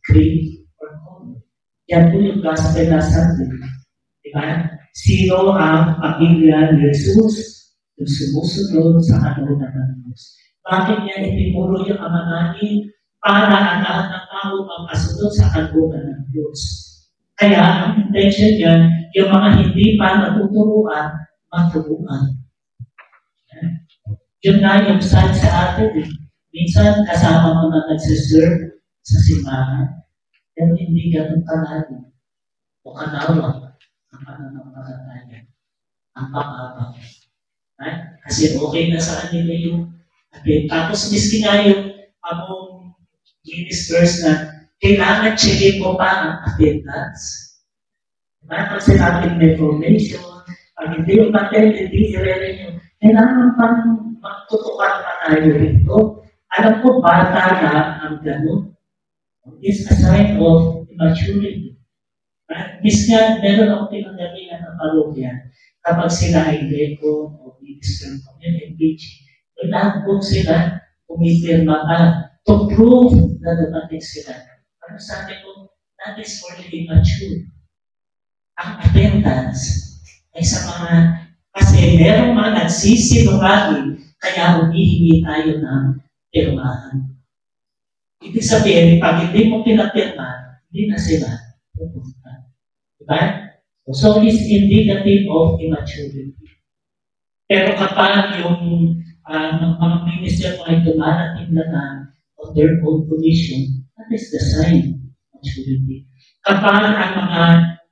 creed, or color. Yan po yung gospel na Sunday. Diba? Sino ang pamilya ni Jesus? Yung sumusunod sa kalooban ng Diyos. Bakit niya itinuro yung amananin? Para ang lahat ng tao magkasunod sa kalooban ng Diyos. Kaya ang intention niya, yung mga hindi pa natuturuan, maturuan. Yun na yung sign sa atin. Minsan, kasama mo na nagsiserve sa simbahan, pero hindi ganun kalado o kanawa ang pananampalataya, ang pag-abang. Kasi okay na sa kanila yung atin. Tapos, miski nga yung among ministers na kailangan checkin mo pa ang attendance. Pag sinabing may formation, pag hindi yung attend, hindi i-renew, kailangan pang magtutukan pa tayo rito. Alam ko, bata na ang gano'n. It's a sign of immaturity. Miss nga, meron ako pinanggalingan ng parokya kapag sila ay leko o minister o engage. Kailangan po sila umipirma pa to prove na dumating sila. Ano sabi ko, that is for the immature. Ang attendance ay sa mga, kasi merong mga nagsisinungaling, kaya humihingi tayo ng pirmahan. Ibig sabihin, pag hindi mo pinapirma, hindi na sila pupunta. Diba? So, it's indicative of immaturity. Pero kapag yung mga minister mo ay dumarating na on their own position, that is the sign of maturity. Kapag ang mga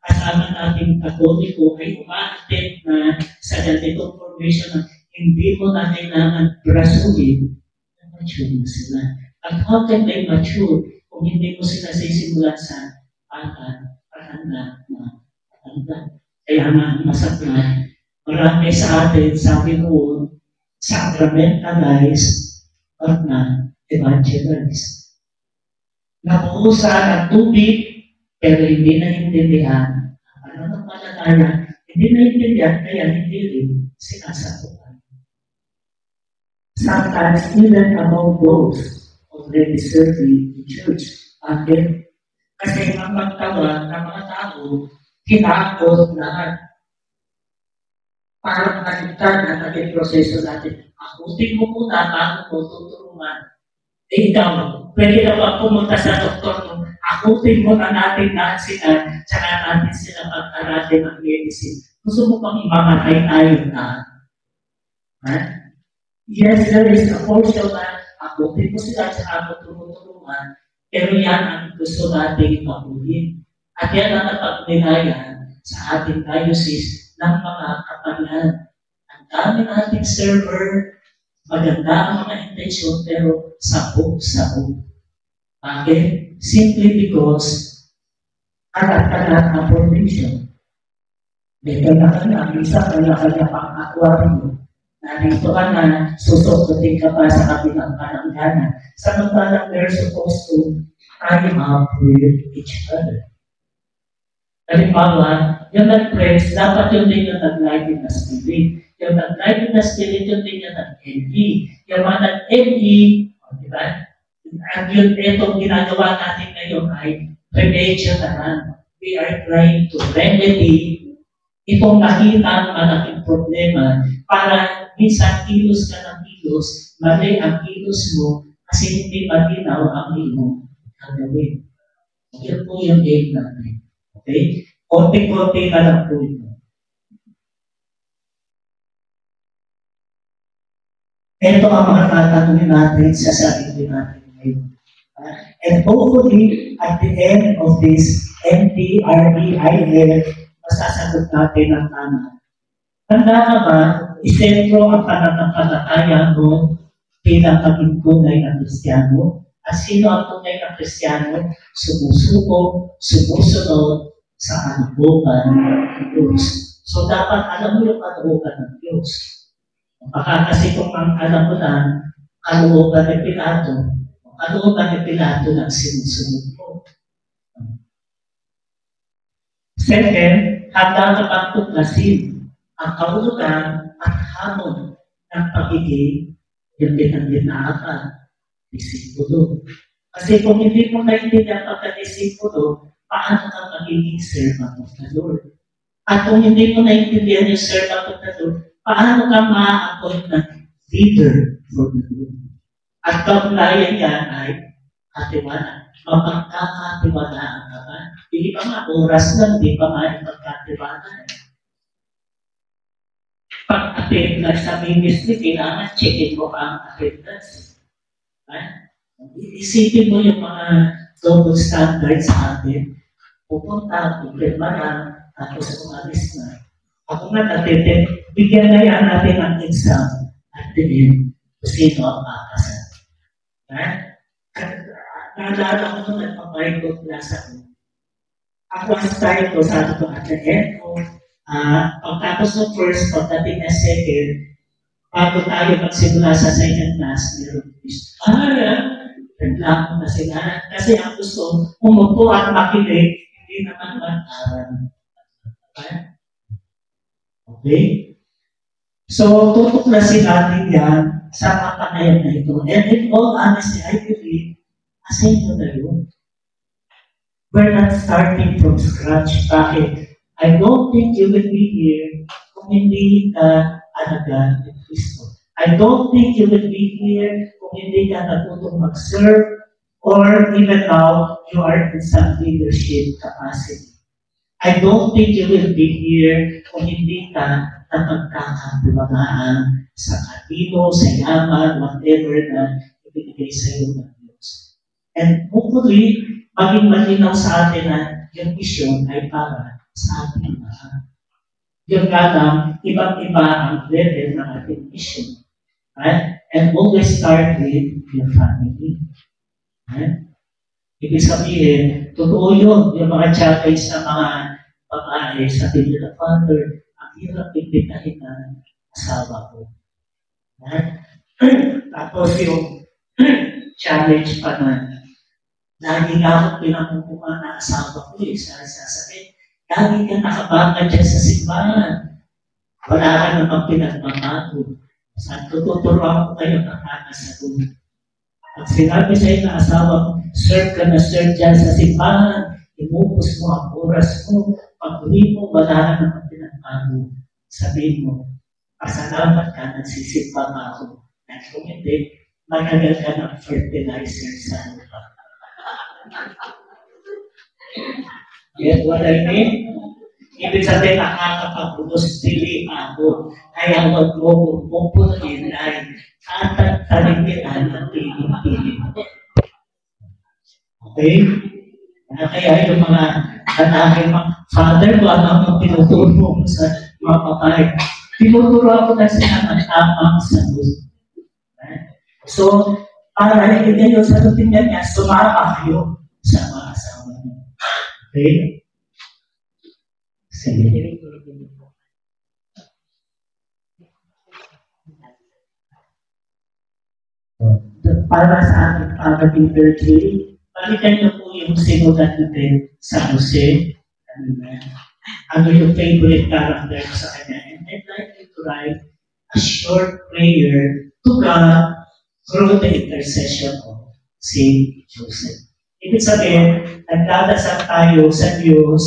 kasama nating Katoliko ay umaattend na sa ganitong formation na hindi mo na kailangan brasuhin, mature na sila. At how can they mature kung hindi mo sila sisimulan sa pagkanda na pagkanda? Kaya nga, masaklan, marami sa atin, sabi ko, sacramentalize at na evangelize. Nakuusa ng tubig, pero hindi naintindihan. Ano ng palataya, hindi naintindihan, kaya hindi rin sinasakupan. Sometimes, even among those already serving the church, kasi ang magtawa ng mga tao, kinakot na parang nagtag na naging proseso natin. Akutin mo muna bago mo tutulungan. Ikaw, pwede na ba pumunta sa doktor mo? Akutin mo na natin lahat sila, tsaka natin sila pag-arate ng medicine. Gusto mo pang imamatay tayo na? Yes, there is a portion na akutin mo sila, tsaka mo tumutulungan, pero yan ang gusto natin ipakuhin. At yan ang napagnilayan sa ating diocese ng mga kapalian. Ang dami nating server, maganda ang mga intensyon, pero sabog-sabog. Bakit? Simply because kalat-kalat ang formation. May kanya-kanya, isa kanya-kanya pang-aquarium. Nandito ka na, susukutin ka pa sa kabilang pananggana. Samantalang they're supposed to time up with each other. Halimbawa, yung nag-friends, dapat yung din yung nag-light in the spirit. Yung nag-light in the spirit, yung din yung nag-NE. Yung mga nag-NE, di ba? At yun, itong ginagawa natin ngayon ay remedial naman. We are trying to remedy itong nakita malaking ng problema para minsan kilos ka ng kilos, mali ang kilos mo kasi hindi malinaw ang iyong gagawin. Yan po yung aim natin. Okay? Konti-konti na lang po ito. Ito ang mga tatanungin natin sa sarili natin ngayon. And hopefully, at the end of this MTREIL, masasagot natin ang tama. Handa ka ba, isentro ang pananampalataya mo bilang maging tunay na Kristiyano? At sino ang tunay na Kristiyano? Sumusuko, sumusunod sa kanubukan ng Diyos. So dapat alam mo yung kanubukan ng Diyos. Baka kasi kung ang alam mo lang, kanubukan ni Pilato, kanubukan ni Pilato ng sinusunod mo. Second, handa ka bang tuklasin ang kaulutan at hamon ng pagiging yung pinag-inaakan, disipulo. Kasi kung hindi mo naintindihan pagka-disipulo, paano ka magiging servant of the Lord? At kung hindi mo naintindihan yung servant of the Lord, paano ka ma-appoint ng leader for the Lord? At kaugnayan yan ay katiwala. Mapagkakatiwalaan ka ba? Hindi pa nga oras lang, hindi pa nga ipagkatiwalaan. Pag-attend na sa ministry, kailangan checkin mo ang attendance. Isipin mo yung mga double standards sa atin. Pupunta, pupunta lang, tapos umalis na. Ako nga natin, bigyan na yan natin ang exam at tingin kung sino ang makasal. Naalala ko nung nagpapaikot class ako. Ako ang style ko, sabi ko at the end ko, pagtapos ng first, pagdating na second, bago tayo magsimula sa second class, meron quiz. Reklamo na sila. Kasi ang gusto, umupo at makinig, hindi naman mag-aral. Okay? So, tutuklasin natin yan sa kapanayan na ito. And in all honesty, I believe, asenyo na yun. We're not starting from scratch. Bakit? I don't think you will be here kung hindi ka alaga ni Kristo. I don't think you will be here kung hindi ka natutong mag-serve or even now, you are in some leadership capacity. I don't think you will be here kung hindi ka napagkakatiwalaan sa katino, sa yaman, whatever na ibinigay sa iyo ng Diyos. And hopefully, maging malinaw sa atin na yung mission ay para sa ating lahat. Yung kadang, ibang-iba ang level ng ating mission. Right? And always start with your family. Right? Ibig sabihin, totoo yun, yung mga challenge sa mga babae sa Biblia Father, ang hirap bibitahin ng asawa ko. Right? Tapos yung challenge pa na lagi na akong pinamumuha na asawa ko, sasabihin, lagi ka nakabaka dyan sa simbahan. Wala ka namang pinagmamago. Saan tututuruan ko kayo ng kakasagot? Pag sinabi sa'yo na asawa mo, serve ka na serve dyan sa simbahan, imupos mo ang oras mo, pag uli mo, wala ka namang pinagmamago. Sabihin mo, pasalamat ka, nagsisimba nga ako. At kung hindi, magagal ka ng fertilizer sa lupa. Get what I mean? Ibig sabihin, nakakapag-unos pili ako. Kaya huwag mo pupunin ay tatalimitan ng piling-piling. Okay? Kaya yung mga lalaki, father ko, ang tinuturo mo sa mga babae. Tinuturo ako na sila ng tamang sagot. So, para hindi nyo sagutin niya, sumama kayo sa mga asawa niyo. Okay? Sige. Para sa ating Father birthday, balikan niyo po yung sinulat natin sa Jose. Ano yung favorite character sa kanya. And I'd like you to write a short prayer to God through the intercession of Saint Joseph. Ibig sabihin, nagdadasal tayo sa Diyos,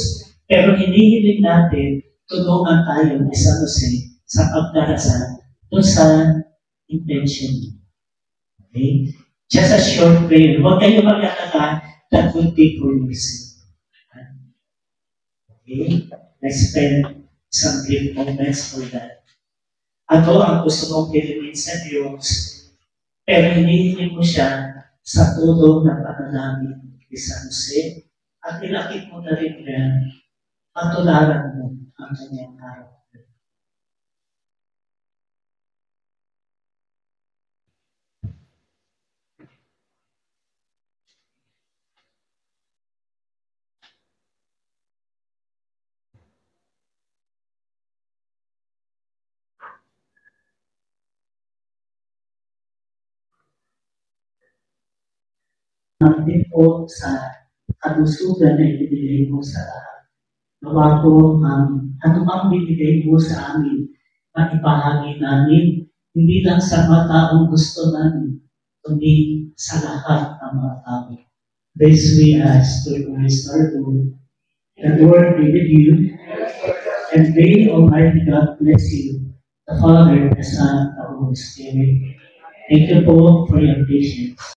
pero hinihiling natin, tulungan tayo ni San Jose sa pagdarasal doon sa intention. Okay? Just a short prayer. Huwag kayo magkataka, that will be for you. Okay? Let's spend some brief moments for that. Ano ang gusto mong piliin sa Diyos, pero hinihingi mo siya sa tulong ng panalangin ni San Jose, at ilakit mo na rin niya, patularan mo ang kanyang araw. Din po sa kalusugan na ibinigay mo sa lahat. Nawa po ano mang binigay mo sa amin, maipahagi namin, hindi lang sa mga taong gusto namin, kundi sa lahat ng mga tao. This we ask to Christ our Lord. The Lord be with you, and may Almighty God bless you, the Father, the Son, and the Holy Spirit. Thank you po for your patience.